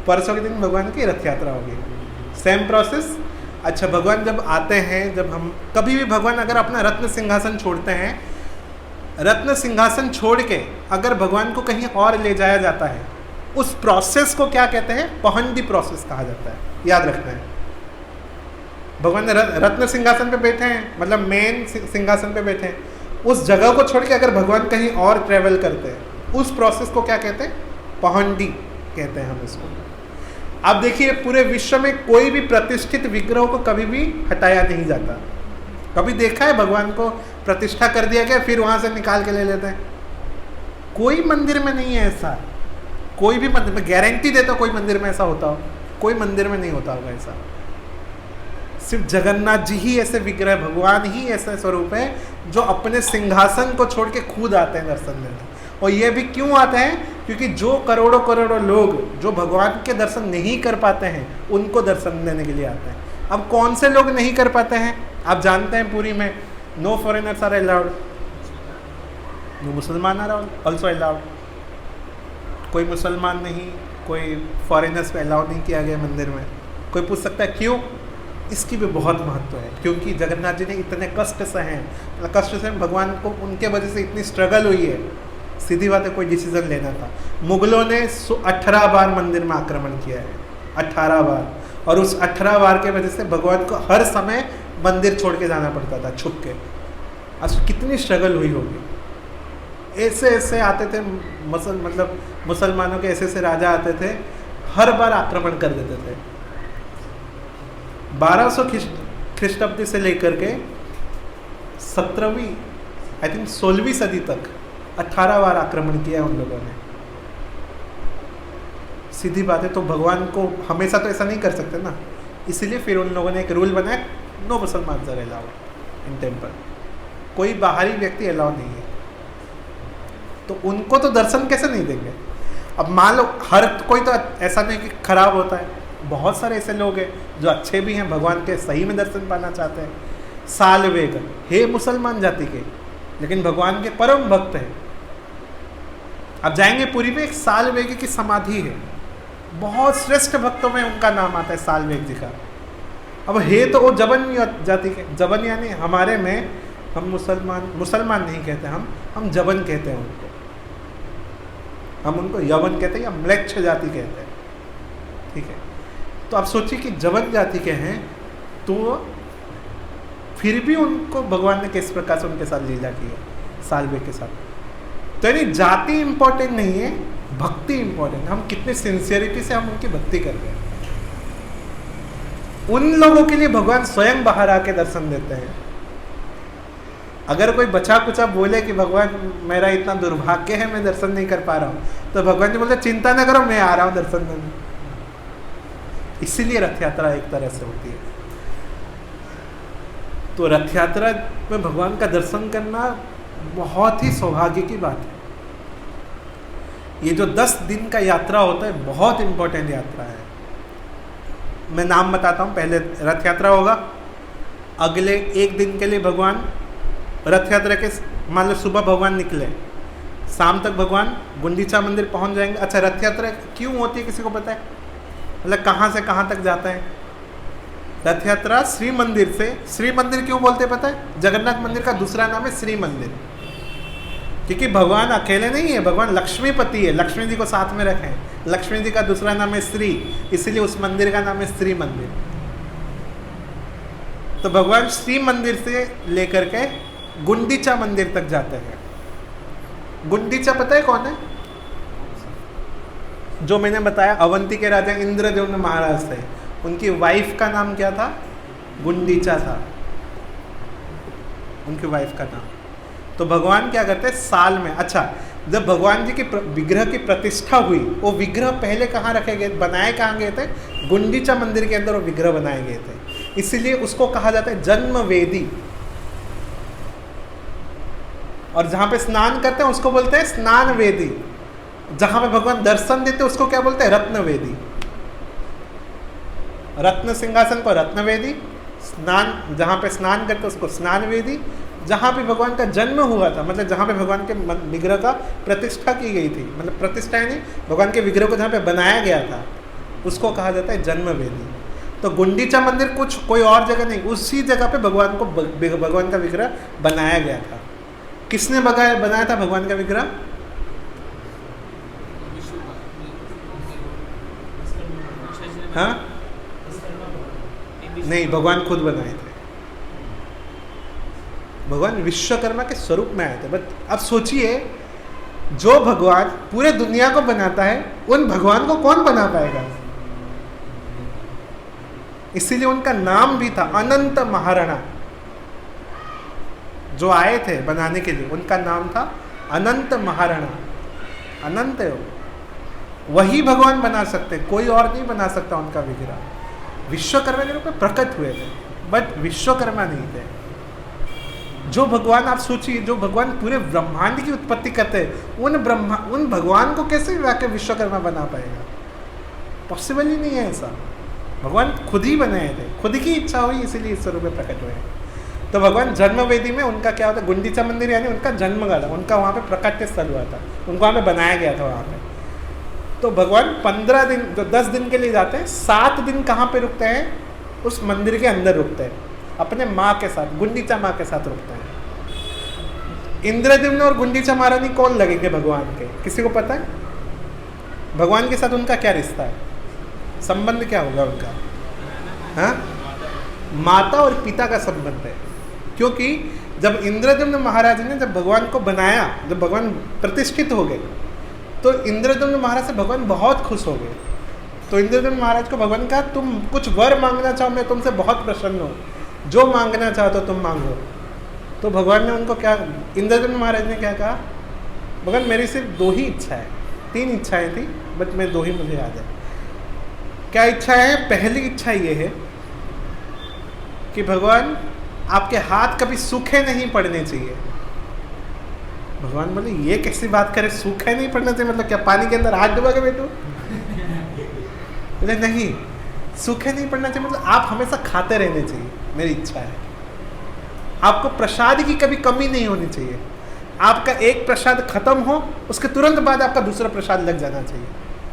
परसों के दिन भगवान की रथ यात्रा होगी, सेम प्रोसेस। अच्छा, भगवान जब आते हैं, जब हम कभी भी भगवान अगर अपना रत्न सिंहासन छोड़ते हैं, रत्न सिंहासन छोड़ के अगर भगवान को कहीं और ले जाया जाता है, उस प्रोसेस को क्या कहते हैं, पहंडी प्रोसेस कहा जाता है। याद रखना है, भगवान रत्न सिंहासन पे बैठे हैं, मतलब मेन सिंहासन पे बैठे हैं, उस जगह को छोड़ के अगर भगवान कहीं और ट्रेवल करते हैं, उस प्रोसेस को क्या कहते हैं, पहंडी कहते हैं हम इसको। अब देखिए, पूरे विश्व में कोई भी प्रतिष्ठित विग्रह को कभी भी हटाया नहीं जाता। कभी देखा है भगवान को प्रतिष्ठा कर दिया गया फिर वहाँ से निकाल के ले लेते हैं? कोई मंदिर में नहीं है ऐसा। कोई भी मंदिर में गारंटी देता, कोई मंदिर में ऐसा होता हो, कोई मंदिर में नहीं होता होगा ऐसा। सिर्फ जगन्नाथ जी ही ऐसे विग्रह, भगवान ही ऐसा स्वरूप है जो अपने सिंहासन को छोड़ के खुद आते हैं दर्शन देने। और ये भी क्यों आते हैं, क्योंकि जो करोड़ों करोड़ों लोग जो भगवान के दर्शन नहीं कर पाते हैं, उनको दर्शन देने के लिए आते हैं। अब कौन से लोग नहीं कर पाते हैं, आप जानते हैं, पूरी में no foreigners are allowed. No मुसलमान आर ऑल्सो अलाउड। कोई मुसलमान नहीं, कोई फॉरेनर्स पे अलाउ नहीं किया गया मंदिर में। कोई पूछ सकता है क्यों? इसकी भी बहुत महत्व है, क्योंकि जगन्नाथ जी ने इतने कष्ट सहे हैं, कष्ट से भगवान को उनके वजह से इतनी स्ट्रगल हुई है। सीधी बात है, कोई डिसीजन लेना था। मुगलों ने 18 बार मंदिर में आक्रमण किया है, 18 बार, और उस 18 बार के वजह से भगवान को हर समय मंदिर छोड़ के जाना पड़ता था छुप के। आज कितनी स्ट्रगल हुई होगी। ऐसे ऐसे आते थे मतलब मुसलमानों के ऐसे ऐसे राजा आते थे, हर बार आक्रमण कर देते थे। 1200 ख्रीष्टाब्दी से लेकर के 17वीं आई थिंक 16वीं सदी तक 18 बार आक्रमण किया उन लोगों ने। सीधी बात है, तो भगवान को हमेशा तो ऐसा नहीं कर सकते ना, इसीलिए फिर उन लोगों ने एक रूल बनाया, नो मुसलमान आर अलाउड इन टेम्पल। कोई बाहरी व्यक्ति अलाउ नहीं है, तो उनको तो दर्शन कैसे नहीं देंगे। अब मान लो हर कोई तो ऐसा नहीं कि खराब होता है, बहुत सारे ऐसे लोग हैं जो अच्छे भी हैं, भगवान के सही में दर्शन पाना चाहते हैं। सालवेग हे मुसलमान जाति के, लेकिन भगवान के परम भक्त हैं। अब जाएंगे पुरी में, एक सालवेग की समाधि है, बहुत श्रेष्ठ भक्तों में उनका नाम आता है सालवेग जी का। अब हे तो वो जबन जाति के, जबन यानी हमारे में हम मुसलमान नहीं कहते, हम जबन कहते हैं उनको, हम उनको यवन कहते हैं या म्लेच्छ जाति कहते हैं, ठीक है। तो आप सोचिए कि जबन जाति के हैं, तो फिर भी उनको भगवान ने किस प्रकार से उनके साथ लीला की है सालवेग के साथ। तो यानी जाति इंपॉर्टेंट नहीं है, भक्ति इंपॉर्टेंट, हम कितने सिंसियरिटी से हम उनकी भक्ति कर रहे हैं। उन लोगों के लिए भगवान स्वयं बाहर आके दर्शन देते हैं। अगर कोई बचा कुचा बोले कि भगवान मेरा इतना दुर्भाग्य है, मैं दर्शन नहीं कर पा रहा हूँ, तो भगवान जी बोलते चिंता न करो, मैं आ रहा हूँ दर्शन देने। इसीलिए रथ यात्रा एक तरह से होती है। तो रथ यात्रा में भगवान का दर्शन करना बहुत ही सौभाग्य की बात है। ये जो 10 दिन का यात्रा होता है, बहुत इंपॉर्टेंट यात्रा है। मैं नाम बताता हूँ। पहले रथ यात्रा होगा, अगले एक दिन के लिए भगवान रथ यात्रा के, मान लो सुबह भगवान निकले, शाम तक भगवान गुंडीचा मंदिर पहुँच जाएंगे। अच्छा, रथ यात्रा क्यों होती है किसी को पता है? मतलब कहाँ से कहाँ तक जाता है रथ यात्रा? श्री मंदिर से। श्री मंदिर क्यों बोलते पता है? जगन्नाथ मंदिर का दूसरा नाम है श्री मंदिर, क्योंकि भगवान अकेले नहीं है, भगवान लक्ष्मीपति है, लक्ष्मी जी को साथ में रखें। लक्ष्मी जी का दूसरा नाम है श्री, इसीलिए उस मंदिर का नाम है श्री मंदिर। तो भगवान श्री मंदिर से लेकर के गुंडीचा मंदिर तक जाते हैं। गुंडीचा पता है कौन है? जो मैंने बताया अवंती के राजा इंद्रदेव महाराज थे, उनकी वाइफ का नाम क्या था? गुंडीचा था उनकी वाइफ का नाम। तो भगवान क्या करते हैं साल में, अच्छा जब भगवान जी की विग्रह की प्रतिष्ठा हुई, वो विग्रह पहले कहाँ रखे गए, बनाए कहाँ गए थे? गुंडीचा मंदिर के अंदर वो विग्रह बनाए गए थे, इसीलिए उसको कहा जाता है जन्म वेदी। और जहाँ पे स्नान करते हैं उसको बोलते हैं स्नान वेदी। जहाँ पे भगवान दर्शन देते हैं उसको क्या बोलते हैं? रत्न वेदी। रत्न सिंहासन को रत्न वेदी, स्नान जहाँ पे स्नान करते उसको स्नान वेदी। जहाँ पे भगवान का जन्म हुआ था, मतलब जहाँ पे भगवान के विग्रह का प्रतिष्ठा की गई थी, मतलब प्रतिष्ठा नहीं, भगवान के विग्रह को जहाँ पे बनाया गया था उसको कहा जाता है जन्म वेदी। तो गुंडीचा मंदिर कुछ कोई और जगह नहीं, उसी जगह पे भगवान को भगवान का विग्रह बनाया गया था। किसने बनाया था भगवान का विग्रह? हाँ नहीं, भगवान खुद बनाए थे। भगवान विश्वकर्मा के स्वरूप में आए थे। बट अब सोचिए, जो भगवान पूरे दुनिया को बनाता है, उन भगवान को कौन बना पाएगा? इसीलिए उनका नाम भी था अनंत महाराणा। जो आए थे बनाने के लिए उनका नाम था अनंत महाराणा। अनंत है वही भगवान बना सकते, कोई और नहीं बना सकता उनका विग्रह। विश्वकर्मा के रूप में प्रकट हुए थे, बट विश्वकर्मा नहीं थे। जो भगवान, आप सोचिए, जो भगवान पूरे ब्रह्मांड की उत्पत्ति करते हैं, उन भगवान को कैसे वाकई विश्वकर्मा बना पाएगा? पॉसिबल ही नहीं है ऐसा। भगवान खुद ही बनाए थे, खुद की इच्छा हुई, इसीलिए इस स्वरूप में प्रकट हुए। तो भगवान जन्म वेदी में उनका क्या होता है, गुंडीचा मंदिर यानी उनका जन्म गाला, उनका वहाँ पे प्रकट्य स्थल हुआ था, उनको वहाँ पे बनाया गया था वहाँ पे। तो भगवान 15 दिन जो 10 दिन के लिए जाते हैं, 7 दिन कहाँ पे रुकते हैं, उस मंदिर के अंदर रुकते हैं, अपने माँ के साथ, गुंडीचा माँ के साथ रुकते हैं। इंद्रद्युम्न और गुंडीचा महारानी कौन लगेंगे भगवान के, किसी को पता है? भगवान के साथ उनका क्या रिश्ता है, संबंध क्या होगा उनका? हाँ, माता और पिता का संबंध है। क्योंकि जब इंद्रद्युम्न महाराज ने जब भगवान को बनाया, जब भगवान प्रतिष्ठित हो गए, तो इंद्रद्युम्न महाराज से भगवान बहुत खुश हो गए। तो इंद्रद्युम्न महाराज को भगवान कहा, तुम कुछ वर मांगना चाहो, मैं तुमसे बहुत प्रसन्न हूँ, जो मांगना चाहो तो तुम मांगो। तो भगवान ने उनको क्या, इंद्रद्युम्न महाराज ने क्या कहा, भगवान मेरी सिर्फ 2 ही इच्छा है, 3 इच्छाएं थी बट मैं 2 ही मुझे याद है। क्या इच्छा है? पहली इच्छा ये है कि भगवान आपके हाथ कभी सूखे नहीं पड़ने चाहिए। भगवान बोले ये कैसी बात करे, सूखे नहीं पड़ना चाहिए मतलब क्या, पानी के अंदर हाथ डुबा के बैठो? बोले नहीं, सूखे नहीं पड़ना चाहिए मतलब आप हमेशा खाते रहने चाहिए, मेरी इच्छा है। आपको प्रसाद की कभी कमी नहीं होनी चाहिए, आपका एक प्रसाद खत्म हो उसके तुरंत बाद आपका दूसरा प्रसाद लग जाना चाहिए।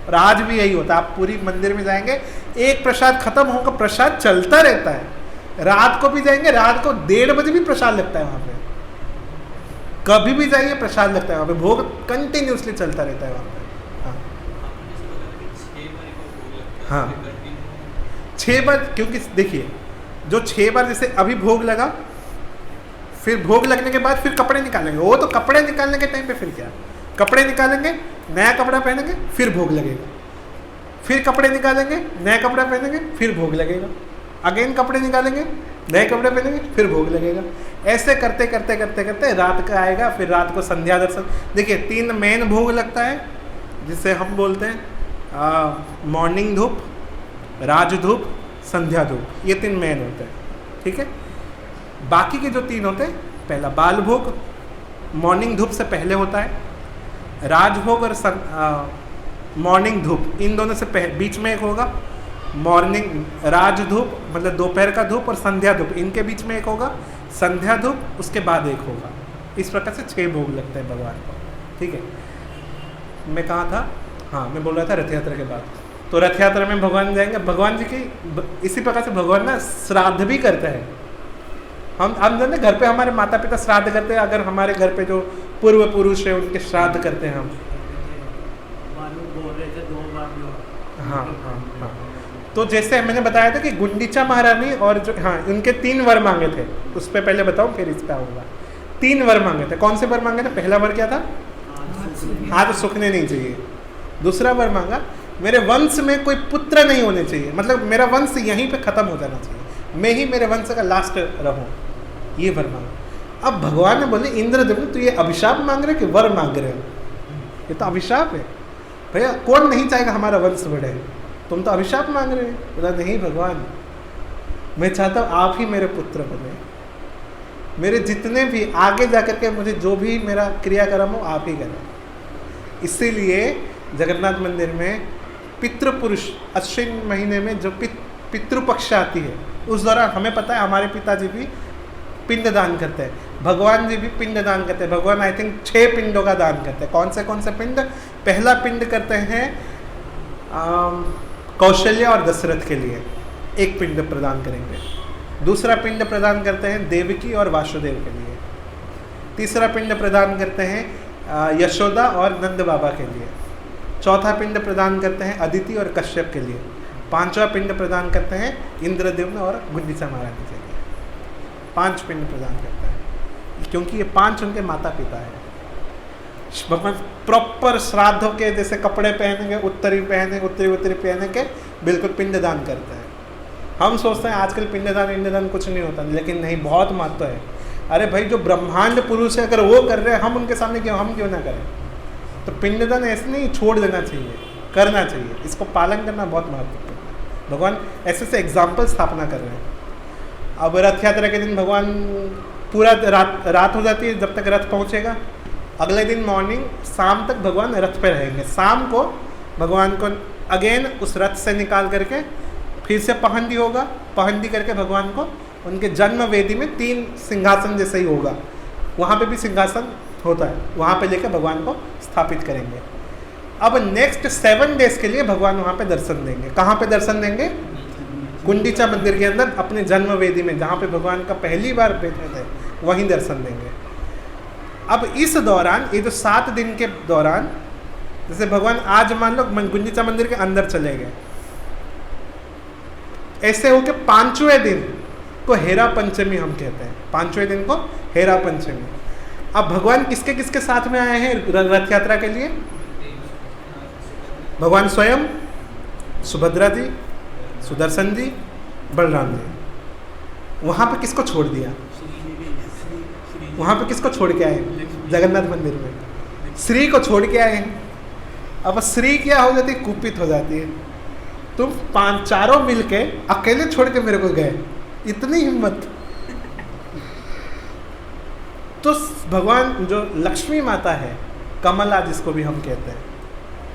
और आज भी यही होता है, आप पूरी मंदिर में जाएंगे, एक प्रसाद खत्म होगा, प्रसाद चलता रहता है। रात को भी जाएंगे, रात को 1:30 बजे भी प्रसाद लगता है वहाँ पे, कभी भी जाइए प्रसाद लगता है वहाँ पे, भोग कंटिन्यूसली चलता रहता है वहाँ पे। हाँ हाँ, 6 बार, क्योंकि देखिए जो 6 बार जैसे अभी भोग लगा, फिर भोग लगने के बाद फिर कपड़े निकालेंगे, वो तो कपड़े निकालने के टाइम पे फिर क्या, कपड़े निकालेंगे, नया कपड़ा पहनेंगे, फिर भोग लगेगा, फिर कपड़े निकालेंगे, नया कपड़ा पहनेंगे, फिर भोग लगेगा, अगेन कपड़े निकालेंगे, नए कपड़े पहनेंगे, फिर भोग लगेगा। ऐसे करते करते करते करते रात का आएगा, फिर रात को संध्या दर्शन। देखिए 3 मेन भोग लगता है, जिसे हम बोलते हैं मॉर्निंग धूप, राज धूप, संध्या धूप, ये 3 मेन होते हैं, ठीक है। बाकी के जो 3 होते हैं, पहला बाल भोग मॉर्निंग धूप से पहले होता है, राजभोग और मॉर्निंग धूप, इन दोनों से बीच में एक होगा, मॉर्निंग राज धूप मतलब दोपहर का धूप, और संध्या धूप इनके बीच में एक होगा, संध्या धूप उसके बाद एक होगा। इस प्रकार से 6 भोग लगते हैं भगवान को, ठीक है। मैं कहाँ था, हाँ मैं बोल रहा था रथ यात्रा के बाद। तो रथ यात्रा में भगवान जाएंगे, भगवान जी की इसी प्रकार से भगवान ना श्राद्ध भी करते हैं। हम जानते घर पे हमारे माता पिता श्राद्ध करते हैं, अगर हमारे घर पे जो पूर्व पुरुष है उनके श्राद्ध करते हैं हम। हाँ हाँ हाँ, तो जैसे मैंने बताया था कि गुंडीचा महारानी और जो, हाँ उनके 3 वर मांगे थे, उस पर पहले बताऊँ फिर इस पर आऊँगा। 3 वर मांगे थे, कौन से वर मांगे थे? पहला वर क्या था? हाथ सूखने नहीं चाहिए। दूसरा वर मांगा मेरे वंश में कोई पुत्र नहीं होने चाहिए, मतलब मेरा वंश यहीं पे खत्म हो जाना चाहिए, मैं ही मेरे वंश का लास्ट रहूं, ये वर मांगा। अब भगवान ने बोले इंद्रद्युम्न तू ये अभिशाप मांग रहे कि वर मांग रहे हो? ये तो अभिशाप है भैया, कौन नहीं चाहेगा हमारा वंश बढ़े, तुम तो अभिशाप मांग रहे हो। बोला नहीं भगवान, मैं चाहता हूँ आप ही मेरे पुत्र बने, मेरे जितने भी आगे जाकर के मुझे जो भी मेरा क्रियाक्रम हो आप ही करें। इसीलिए जगन्नाथ मंदिर में पितृपुरुष अश्विन महीने में जो पितृपक्ष आती है, उस दौरान हमें पता है हमारे पिताजी भी पिंड दान करते हैं, भगवान जी भी पिंड दान करते हैं। भगवान आई थिंक 6 पिंडों का दान करते हैं। कौन से पिंड? पहला पिंड करते हैं कौशल्य और दशरथ के लिए, 1 पिंड प्रदान करेंगे। दूसरा पिंड प्रदान करते हैं देवकी और वासुदेव के लिए। तीसरा पिंड प्रदान करते हैं यशोदा और नंद बाबा के लिए। चौथा पिंड प्रदान करते हैं अदिति और कश्यप के लिए। 5वां पिंड प्रदान करते हैं इंद्रद्युम्न और गुंडीचा महारानी के लिए। 5 पिंड प्रदान करता है, क्योंकि ये 5 उनके माता पिता है। भगवान प्रॉपर श्राद्धों के जैसे कपड़े पहनेंगे, उत्तरी पहने के बिल्कुल पिंड दान करते हैं। हम सोचते हैं आजकल पिंडदान कुछ नहीं होता, लेकिन नहीं, बहुत महत्व है। अरे भाई जो ब्रह्मांड पुरुष है अगर वो कर रहे हैं, हम उनके सामने हम क्यों ना करें? तो पिंडदान ऐसे नहीं छोड़ देना चाहिए, करना चाहिए, इसको पालन करना बहुत महत्वपूर्ण है। भगवान ऐसे से एग्जाम्पल स्थापना कर रहे हैं। अब रथ यात्रा के दिन भगवान पूरा रात हो जाती है, जब तक रथ पहुँचेगा। अगले दिन मॉर्निंग शाम तक भगवान रथ पे रहेंगे। शाम को भगवान को अगेन उस रथ से निकाल करके फिर से पहंदी होगा, पहंदी करके भगवान को उनके जन्म वेदी में 3 सिंहासन जैसे ही होगा, वहाँ पे भी सिंहासन होता है, वहाँ पे लेकर भगवान को स्थापित करेंगे। अब नेक्स्ट 7 डेज के लिए भगवान वहाँ पे दर्शन देंगे। कहाँ पे दर्शन देंगे? गुंडीचा मंदिर के अंदर, अपने जन्म वेदी में, जहाँ पे भगवान का पहली बार बैठे थे, वहीं दर्शन देंगे। अब इस दौरान, ये जो 7 दिन के दौरान, जैसे भगवान आज मान लो गुंडीचा मंदिर के अंदर चले गए, ऐसे हो के 5वें दिन को हेरा पंचमी हम कहते हैं। 5वें दिन को हेरा पंचमी। अब भगवान किसके किसके साथ में आए हैं रथ यात्रा के लिए? भगवान स्वयं, सुभद्रा जी, सुदर्शन जी, बलराम जी। वहाँ पे किसको छोड़ दिया? वहाँ पे किसको छोड़ के आए? जगन्नाथ मंदिर में श्री को छोड़ के आए हैं। अब श्री क्या हो जाती है? कुपित हो जाती है, तुम 5-4 मिलके अकेले छोड़ के मेरे को गए, इतनी हिम्मत। तो भगवान जो लक्ष्मी माता है, कमला जिसको भी हम कहते हैं,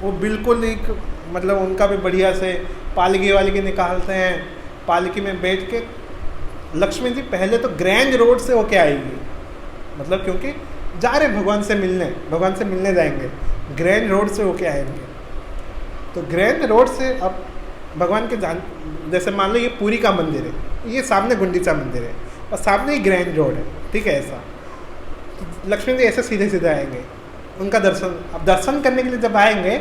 वो बिल्कुल एक मतलब उनका भी बढ़िया से पालकी वालकी निकालते हैं, पालकी में बैठ के लक्ष्मी जी पहले तो ग्रैंड रोड से होके आएगी, मतलब क्योंकि जा रहे भगवान से मिलने जाएंगे, ग्रैंड रोड से होके आएंगे। तो ग्रैंड रोड से अब भगवान के जैसे मान लो ये पुरी का मंदिर है, ये सामने गुंडीचा मंदिर है और सामने ही ग्रैंड रोड है, ठीक है। ऐसा तो लक्ष्मी जी ऐसे सीधे सीधे आएंगे, उनका दर्शन। अब दर्शन करने के लिए जब आएंगे,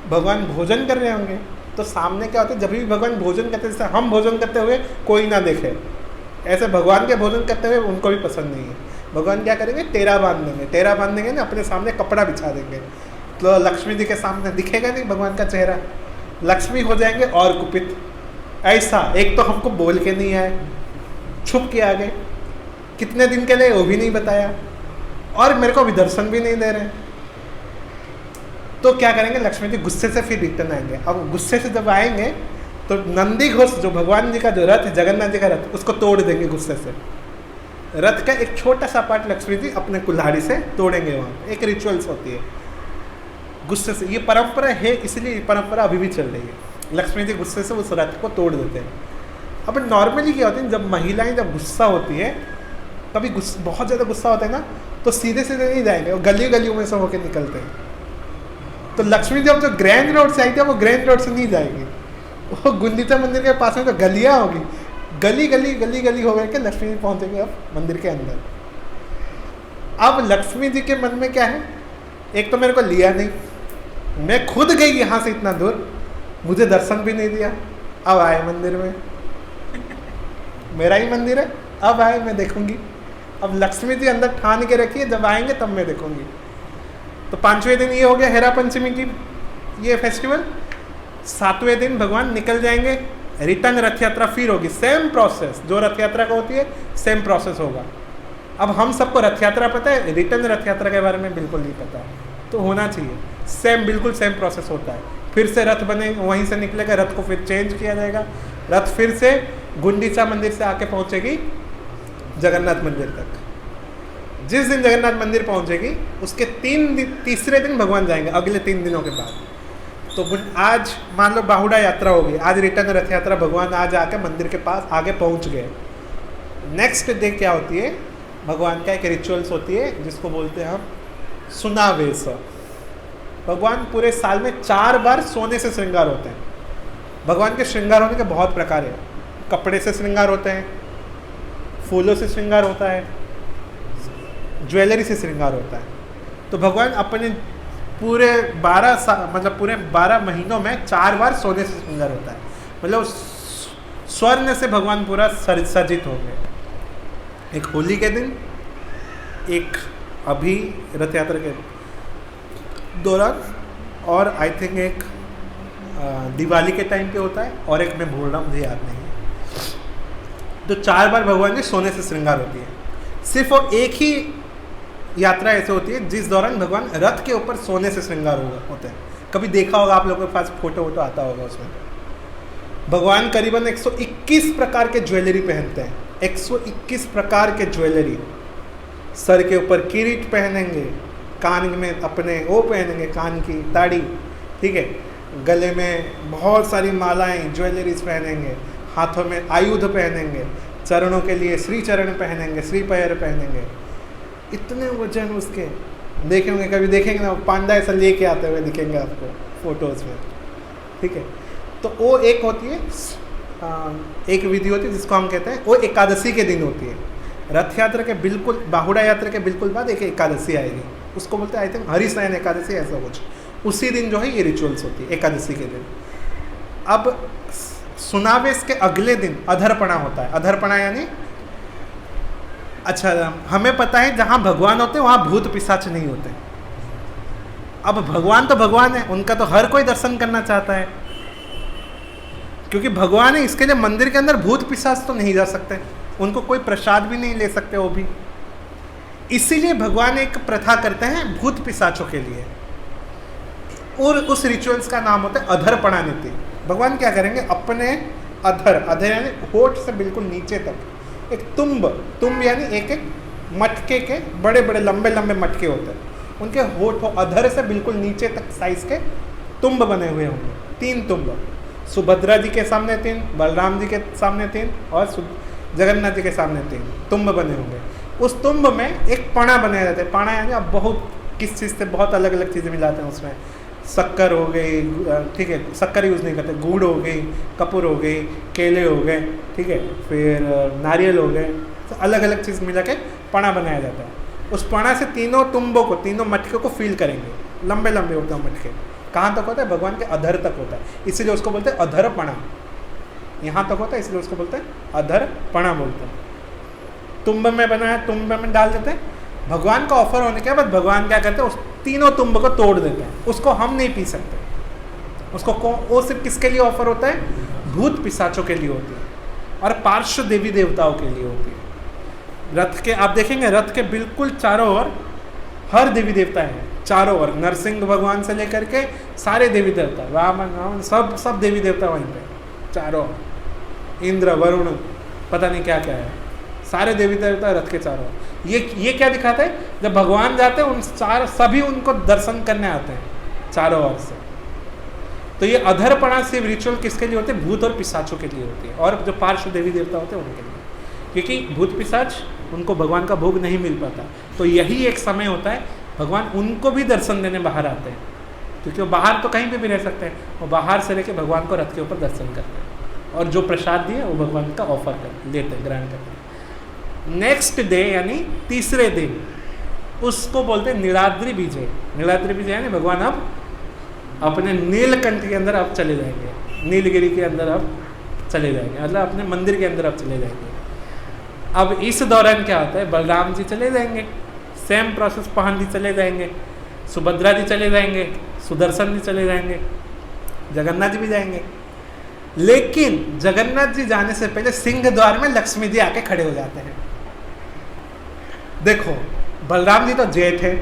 भगवान भोजन कर रहे होंगे, तो सामने क्या होता है, जब भी भगवान भोजन करते हैं, जैसे हम भोजन करते हुए कोई ना देखे, ऐसे भगवान के भोजन करते हुए उनको भी पसंद नहीं है। भगवान क्या करेंगे? टेरा बांध देंगे ना, अपने सामने कपड़ा बिछा देंगे, तो लक्ष्मी जी के सामने दिखेगा नहीं भगवान का चेहरा, लक्ष्मी हो जाएंगे और कुपित। ऐसा एक तो हमको बोल के नहीं आए, छुप के आ गए, कितने दिन के लिए वो भी नहीं बताया, और मेरे को अभी दर्शन भी नहीं दे रहे। तो क्या करेंगे? लक्ष्मी जी गुस्से से फिर रिटर्न आएंगे। अब गुस्से से जब आएंगे तो नंदी घोष, जो भगवान जी का जो रथ है, जगन्नाथ जी का रथ, उसको तोड़ देंगे गुस्से से। रथ का एक छोटा सा पार्ट लक्ष्मी जी अपने कुल्हाड़ी से तोड़ेंगे। वहाँ एक रिचुअल्स होती है गुस्से से, ये परंपरा है, इसलिए ये परंपरा अभी भी चल रही है। लक्ष्मी जी गुस्से से उस रथ को तोड़ देते हैं। अब नॉर्मली क्या होती है, जब महिलाएं जब गुस्सा होती है, कभी बहुत ज़्यादा गुस्सा होता है ना, तो सीधे सीधे नहीं जाएंगे, वो गलियों में से होकर निकलते हैं। तो लक्ष्मी जब जो ग्रैंड रोड से आई थी, वो ग्रैंड रोड से नहीं जाएगी, वो गुंडीचा मंदिर के पास में तो गलियाँ होगी, गली हो गए कि लक्ष्मी जी पहुँचेंगे अब मंदिर के अंदर। अब लक्ष्मी जी के मन में क्या है, एक तो मेरे को लिया नहीं, मैं खुद गई यहाँ से इतना दूर, मुझे दर्शन भी नहीं दिया, अब आए मंदिर में, मेरा ही मंदिर है, अब आए मैं देखूंगी। अब लक्ष्मी जी अंदर ठान के रखिए, जब आएंगे तब मैं देखूंगी। तो 5वें दिन ये हो गया हेरा पंचमी की ये फेस्टिवल। 7वें दिन भगवान निकल जाएंगे, रिटर्न रथ यात्रा फिर होगी, सेम प्रोसेस जो रथ यात्रा का होती है, सेम प्रोसेस होगा। अब हम सबको रथ यात्रा पता है, रिटर्न रथ यात्रा के बारे में बिल्कुल नहीं पता, तो होना चाहिए सेम, बिल्कुल सेम प्रोसेस होता है। फिर से रथ बने, वहीं से निकलेगा, रथ को फिर चेंज किया जाएगा, रथ फिर से गुंडीचा मंदिर से आके पहुंचेगी जगन्नाथ मंदिर तक। जिस दिन जगन्नाथ मंदिर पहुंचेगी, उसके 3 दिन भगवान जाएंगे, अगले 3 दिनों के बाद। तो आज मान लो बाहुड़ा यात्रा होगी, आज रिटर्न रथ यात्रा, भगवान आज आके मंदिर के पास आगे पहुंच गए। नेक्स्ट डे क्या होती है, भगवान का एक रिचुअल्स होती है जिसको बोलते हैं हम सुनावेश। भगवान पूरे साल में 4 बार सोने से श्रृंगार होते हैं। भगवान के श्रृंगार होने के बहुत प्रकार है, कपड़े से श्रृंगार होते हैं, फूलों से श्रृंगार होता है, ज्वेलरी से श्रृंगार होता है। तो भगवान अपने पूरे 12 महीनों में 4 बार सोने से श्रृंगार होता है, मतलब स्वर्ण से भगवान पूरा सज्जित हो गए। एक होली के दिन, एक अभी रथ यात्रा के दौरान, और आई थिंक एक दिवाली के टाइम पे होता है, और एक मैं भूल रहा हूँ, मुझे याद नहीं है। तो 4 बार भगवान की सोने से श्रृंगार होती है। सिर्फ और एक ही यात्रा ऐसे होती है जिस दौरान भगवान रथ के ऊपर सोने से श्रृंगार होते हैं। कभी देखा होगा आप लोगों के पास, फोटो आता होगा उसमें। भगवान करीबन 121 प्रकार के ज्वेलरी पहनते हैं, 121 प्रकार के ज्वेलरी। सर के ऊपर किरीट पहनेंगे, कान में अपने वो पहनेंगे, कान की ताड़ी, ठीक है, गले में बहुत सारी मालाएं, ज्वेलरीज पहनेंगे, हाथों में आयुध पहनेंगे, चरणों के लिए श्री चरण पहनेंगे, श्री पैर पहनेंगे, इतने वजन उसके देखेंगे, कभी देखेंगे ना पांडा ऐसा लेके आते हुए दिखेंगे आपको फोटोज़ में, ठीक है। तो वो एक होती है, एक विधि होती है जिसको हम कहते हैं, वो एकादशी के दिन होती है। रथ यात्रा के बिल्कुल, बाहुड़ा यात्रा के बिल्कुल बाद एक एकादशी आएगी, उसको बोलते हैं आई थिंक हरिशयन एकादशी ऐसा कुछ। उसी दिन जो है ये रिचुअल्स होती है, एकादशी के दिन। अब सुनावेश के अगले दिन अधरपणा होता है। अधरपणा यानी, अच्छा हमें पता है जहाँ भगवान होते हैं वहाँ भूत पिशाच नहीं होते। अब भगवान तो भगवान है, उनका तो हर कोई दर्शन करना चाहता है, क्योंकि भगवान है, इसके लिए मंदिर के अंदर भूत पिशाच तो नहीं जा सकते, उनको कोई प्रसाद भी नहीं ले सकते वो भी। इसीलिए भगवान एक प्रथा करते हैं भूत पिशाचों के लिए, और उस रिचुअल्स का नाम होता है अधरपणा नीति। भगवान क्या करेंगे, अपने अधर यानी होठ से बिल्कुल नीचे तक एक तुम्ब यानी एक एक मटके के बड़े बड़े लंबे लंबे मटके होते हैं, उनके होठ अधर से बिल्कुल नीचे तक साइज के तुम्ब बने हुए होंगे। 3 तुम्ब, सुभद्रा जी के सामने 3, बलराम जी के सामने 3 और जगन्नाथ जी के सामने 3 तुम्ब बने होंगे। उस तुम्ब में एक पणा बनाया जाता है। पणा यानी अब बहुत किस चीज़ से बहुत अलग अलग चीज़ें मिलाते हैं उसमें, शक्कर हो गई, ठीक है, शक्कर यूज़ नहीं करते, गुड़ हो गई, कपूर हो गई, केले हो गए, ठीक है, फिर नारियल हो गए, तो अलग अलग चीज़ मिला के पणा बनाया जाता है। उस पणा से तीनों तुम्बों को, तीनों मटके को फील करेंगे। लंबे लंबे होते हैं मटके, कहाँ तक होता है, भगवान के अधर तक होता है, इसीलिए उसको बोलते हैं अधरपणा। यहाँ तक होता है इसलिए उसको बोलते हैं अधरपणा बोलते हैं। तुम्ब में बनाया, तुम्ब में डाल देते हैं। भगवान का ऑफर होने के बाद भगवान क्या करते हैं, उस तीनों तुम्ब को तोड़ देते हैं, उसको हम नहीं पी सकते। उसको वो सिर्फ किसके लिए ऑफर होता है, भूत पिशाचों के लिए होती है और पार्श्व देवी देवताओं के लिए होती है। रथ के आप देखेंगे, रथ के बिल्कुल चारों ओर हर देवी देवता है, चारों ओर नरसिंह भगवान से लेकर के सारे देवी देवता, रावण सब देवी देवता वहीं पे चारों, इंद्र वरुण पता नहीं क्या क्या है, सारे देवी देवता रथ के चारों। ये क्या दिखाता है, जब भगवान जाते हैं उन सभी उनको दर्शन करने आते हैं चारों ओर से। तो ये अधरपणा से रिचुअल किसके लिए होते हैं, भूत और पिशाचों के लिए होती है, और जो पार्श्व देवी देवता होते हैं उनके लिए, क्योंकि भूत पिशाच उनको भगवान का भोग नहीं मिल पाता। तो यही एक समय होता है भगवान उनको भी दर्शन देने बाहर आते हैं, क्योंकि वो बाहर तो कहीं पे भी रह सकते हैं, वो बाहर से लेके भगवान को रथ के ऊपर दर्शन करते हैं, और जो प्रसाद दिए वो भगवान का ऑफर कर लेते हैं, ग्रहण करते हैं। नेक्स्ट डे यानी तीसरे दिन उसको बोलते हैं नीलाद्रि विजय। नीलाद्रि विजय यानी भगवान अब अपने नीलकंठ के अंदर अब चले जाएंगे, नीलगिरी के अंदर अब चले जाएंगे, मतलब अपने मंदिर के अंदर अब चले जाएंगे। अब इस दौरान क्या होता है, बलराम जी चले जाएंगे, सेम प्रोसेस, पहन जी चले जाएंगे, सुभद्रा जी चले जाएंगे, सुदर्शन जी चले जाएंगे, जगन्नाथ जी भी जाएंगे। लेकिन जगन्नाथ जी जाने से पहले सिंह द्वार में लक्ष्मी जी आके खड़े हो जाते हैं। देखो बलराम जी तो जेठ है,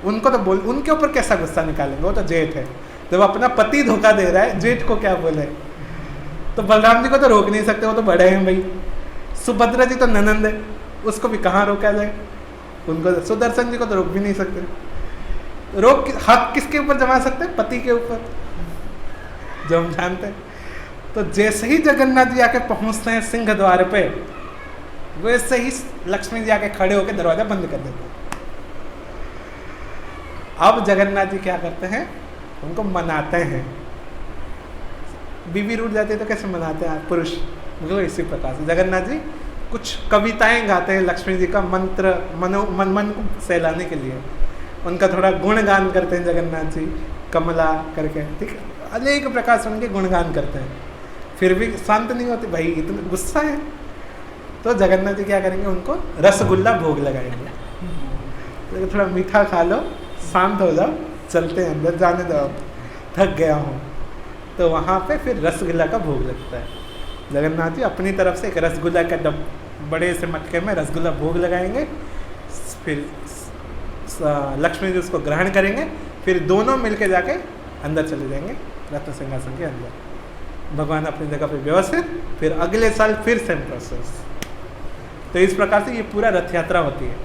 उनको तो उनके ऊपर कैसा गुस्सा निकालेंगे, वो तो जेठ है, जब अपना पति धोखा दे रहा है जेठ को क्या बोले, तो बलराम जी को तो रोक नहीं सकते, वो तो बड़े हैं भाई। सुभद्रा जी तो ननंद है, उसको भी कहाँ रोका जाए, उनको सुदर्शन जी को तो रोक भी नहीं सकते। हक किसके ऊपर जमा सकते हैं, पति के ऊपर, जो हम जानते हैं। तो जैसे ही जगन्नाथ जी आके पहुंचते हैं सिंह द्वार पे, वैसे ही लक्ष्मी जी आके खड़े होकर दरवाजा बंद कर देते हैं। अब जगन्नाथ जी क्या करते हैं, उनको मनाते हैं। बीवी रूठ जाती है तो कैसे मनाते हैं पुरुष, मतलब इसी प्रकार से जगन्नाथ जी कुछ कविताएं गाते हैं लक्ष्मी जी का मंत्र मन को सहलाने के लिए, उनका थोड़ा गुणगान करते हैं जगन्नाथ जी, कमला करके, ठीक है, अनेक प्रकार से उनके गुणगान करते हैं। फिर भी शांत नहीं होते भाई, इतना गुस्सा है। तो जगन्नाथ जी क्या करेंगे, उनको रसगुल्ला भोग लगाएंगे, तो थोड़ा मीठा खा लो, शांत हो जाओ, चलते हैं अंदर, जाने दो, थक गया हूँ। तो वहाँ पे फिर रसगुल्ला का भोग लगता है। जगन्नाथ जी अपनी तरफ से एक रसगुल्ला का बड़े से मटके में रसगुल्ला भोग लगाएंगे, फिर लक्ष्मी जी उसको ग्रहण करेंगे, फिर दोनों मिलके जाके अंदर चले जाएंगे रत्न सिंहासन के अंदर, भगवान अपनी जगह पे व्यवस्थित, फिर अगले साल फिर सेम प्रोसेस। तो इस प्रकार से ये पूरा रथ यात्रा होती है।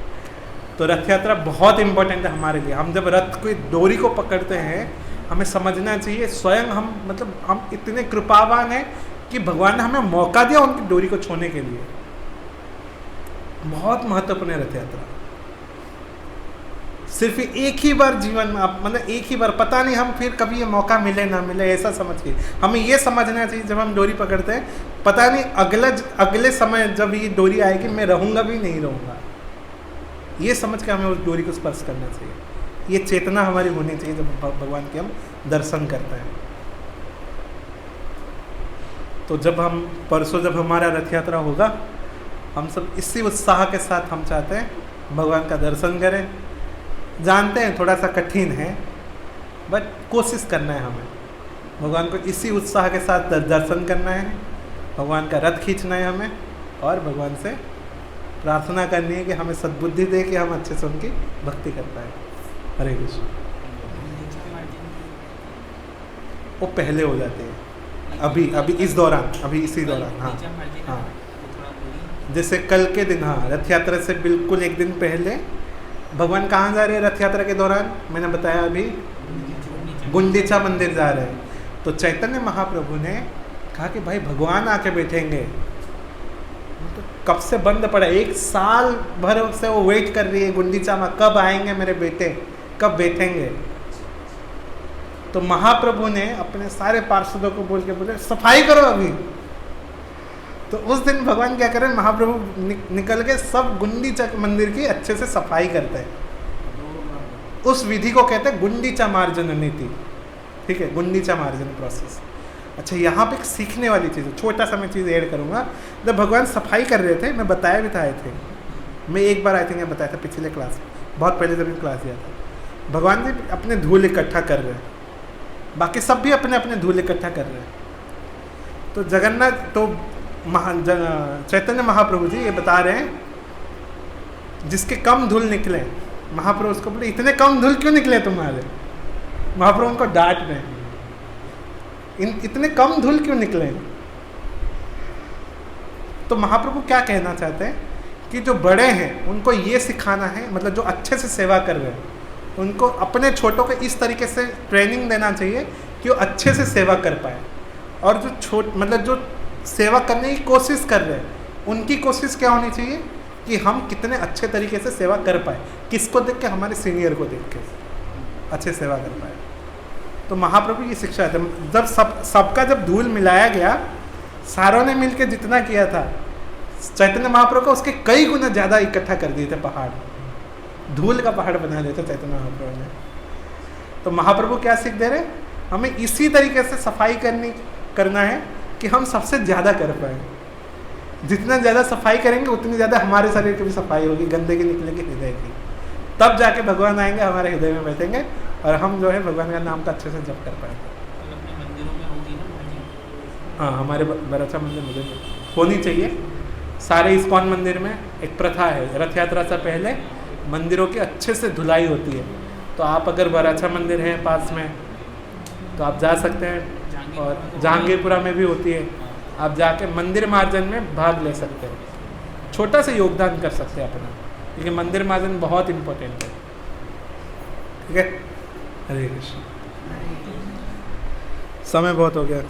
तो रथ यात्रा बहुत इंपॉर्टेंट है हमारे लिए। हम जब रथ की डोरी को पकड़ते हैं, हमें समझना चाहिए स्वयं हम इतने कृपावान हैं कि भगवान ने हमें मौका दिया उनकी डोरी को छूने के लिए। बहुत महत्वपूर्ण है रथ यात्रा। सिर्फ एक ही बार जीवन में आप, मतलब एक ही बार, पता नहीं हम फिर कभी ये मौका मिले ना मिले, ऐसा समझ के हमें ये समझना चाहिए जब हम डोरी पकड़ते हैं, पता नहीं अगले समय जब ये डोरी आएगी मैं रहूँगा भी नहीं रहूँगा, ये समझ के हमें उस डोरी को स्पर्श करना चाहिए। ये चेतना हमारी होनी चाहिए जब भगवान के हम दर्शन करते हैं। तो जब हम परसों जब हमारा रथ यात्रा होगा, हम सब इसी उत्साह के साथ हम चाहते हैं भगवान का दर्शन करें। जानते हैं थोड़ा सा कठिन है, बट कोशिश करना है हमें, भगवान को इसी उत्साह के साथ दर्शन करना है, भगवान का रथ खींचना है हमें, और भगवान से प्रार्थना करनी है कि हमें सद्बुद्धि दे कि हम अच्छे से उनकी भक्ति कर पाए। हरे कृष्ण। वो पहले हो जाते हैं, अभी इस दौरान, अभी इसी दौरान। हाँ हाँ, जैसे कल के दिन, हाँ, रथ यात्रा से बिल्कुल एक दिन पहले भगवान कहाँ जा रहे हैं रथ यात्रा के दौरान? मैंने बताया अभी गुंडीचा मंदिर जा रहे हैं। तो चैतन्य महाप्रभु ने कहा कि भाई भगवान आके बैठेंगे। तो कब से बंद पड़ा, 1 साल भर से वो वेट कर रही है गुंडीचा माँ, कब आएंगे मेरे बेटे, कब बैठेंगे। तो महाप्रभु ने अपने सारे पार्षदों को बोल के बोले सफाई करो अभी। तो उस दिन भगवान क्या करें, महाप्रभु निकल के सब गुंडीचा मंदिर की अच्छे से सफाई करते हैं। उस विधि को कहते हैं गुंडीचा मार्जन नीति। ठीक है, गुंडीचा मार्जन प्रोसेस। अच्छा, यहाँ पे एक सीखने वाली चीज़ है, छोटा सा मैं चीज़ ऐड करूँगा। जब भगवान सफाई कर रहे थे, मैं बताया भी था, आए थे मैं एक बार, आई थिंक बताया था पिछले क्लास में, बहुत पहले जब क्लास दिया था। भगवान जी अपने धूल इकट्ठा कर रहे हैं, बाकी सब भी अपने अपने धूल इकट्ठा कर रहे हैं। तो जगन्नाथ, तो चैतन्य महाप्रभु जी ये बता रहे हैं जिसके कम धूल निकले, महाप्रभु उसको बोले इतने कम धूल क्यों निकले तुम्हारे। महाप्रभु उनको डांट रहे हैं, इतने कम धूल क्यों निकले। तो महाप्रभु क्या कहना चाहते हैं कि जो बड़े हैं उनको ये सिखाना है, मतलब जो अच्छे से सेवा कर रहे हैं उनको अपने छोटों को इस तरीके से ट्रेनिंग देना चाहिए कि वो अच्छे से सेवा कर पाए। और जो मतलब जो सेवा करने की कोशिश कर रहे हैं उनकी कोशिश क्या होनी चाहिए कि हम कितने अच्छे तरीके से सेवा कर पाए, किसको देख के, हमारे सीनियर को देख के अच्छे सेवा कर पाए। तो महाप्रभु ये शिक्षा है। जब सबका जब धूल मिलाया गया, सारों ने मिलकर जितना किया था, चैतन्य महाप्रभु को उसके कई गुना ज़्यादा इकट्ठा कर दिए थे, पहाड़, धूल का पहाड़ बना दिया था चैतन्य महाप्रभु ने। तो महाप्रभु क्या सीख दे रहे, हमें इसी तरीके से सफाई करना है कि हम सबसे ज़्यादा कर पाए। जितना ज़्यादा सफाई करेंगे उतनी ज़्यादा हमारे शरीर की भी सफाई होगी, गंदगी निकलेगी हृदय की, तब जाके भगवान आएंगे, हमारे हृदय में बैठेंगे और हम जो है भगवान का नाम का अच्छे से जप कर पाएंगे। हाँ, हमारे बराचा मंदिर मुझे होनी चाहिए। सारे इस्कॉन मंदिर में एक प्रथा है, रथ यात्रा से पहले मंदिरों की अच्छे से धुलाई होती है। तो आप अगर बराचा मंदिर है पास में तो आप जा सकते हैं, और जहांगीरपुरा में भी होती है, आप जाके मंदिर मार्जन में भाग ले सकते हैं, छोटा सा योगदान कर सकते हैं अपना, क्योंकि मंदिर मार्जन बहुत इम्पोर्टेंट है। ठीक है, हरे कृष्ण। समय बहुत हो गया।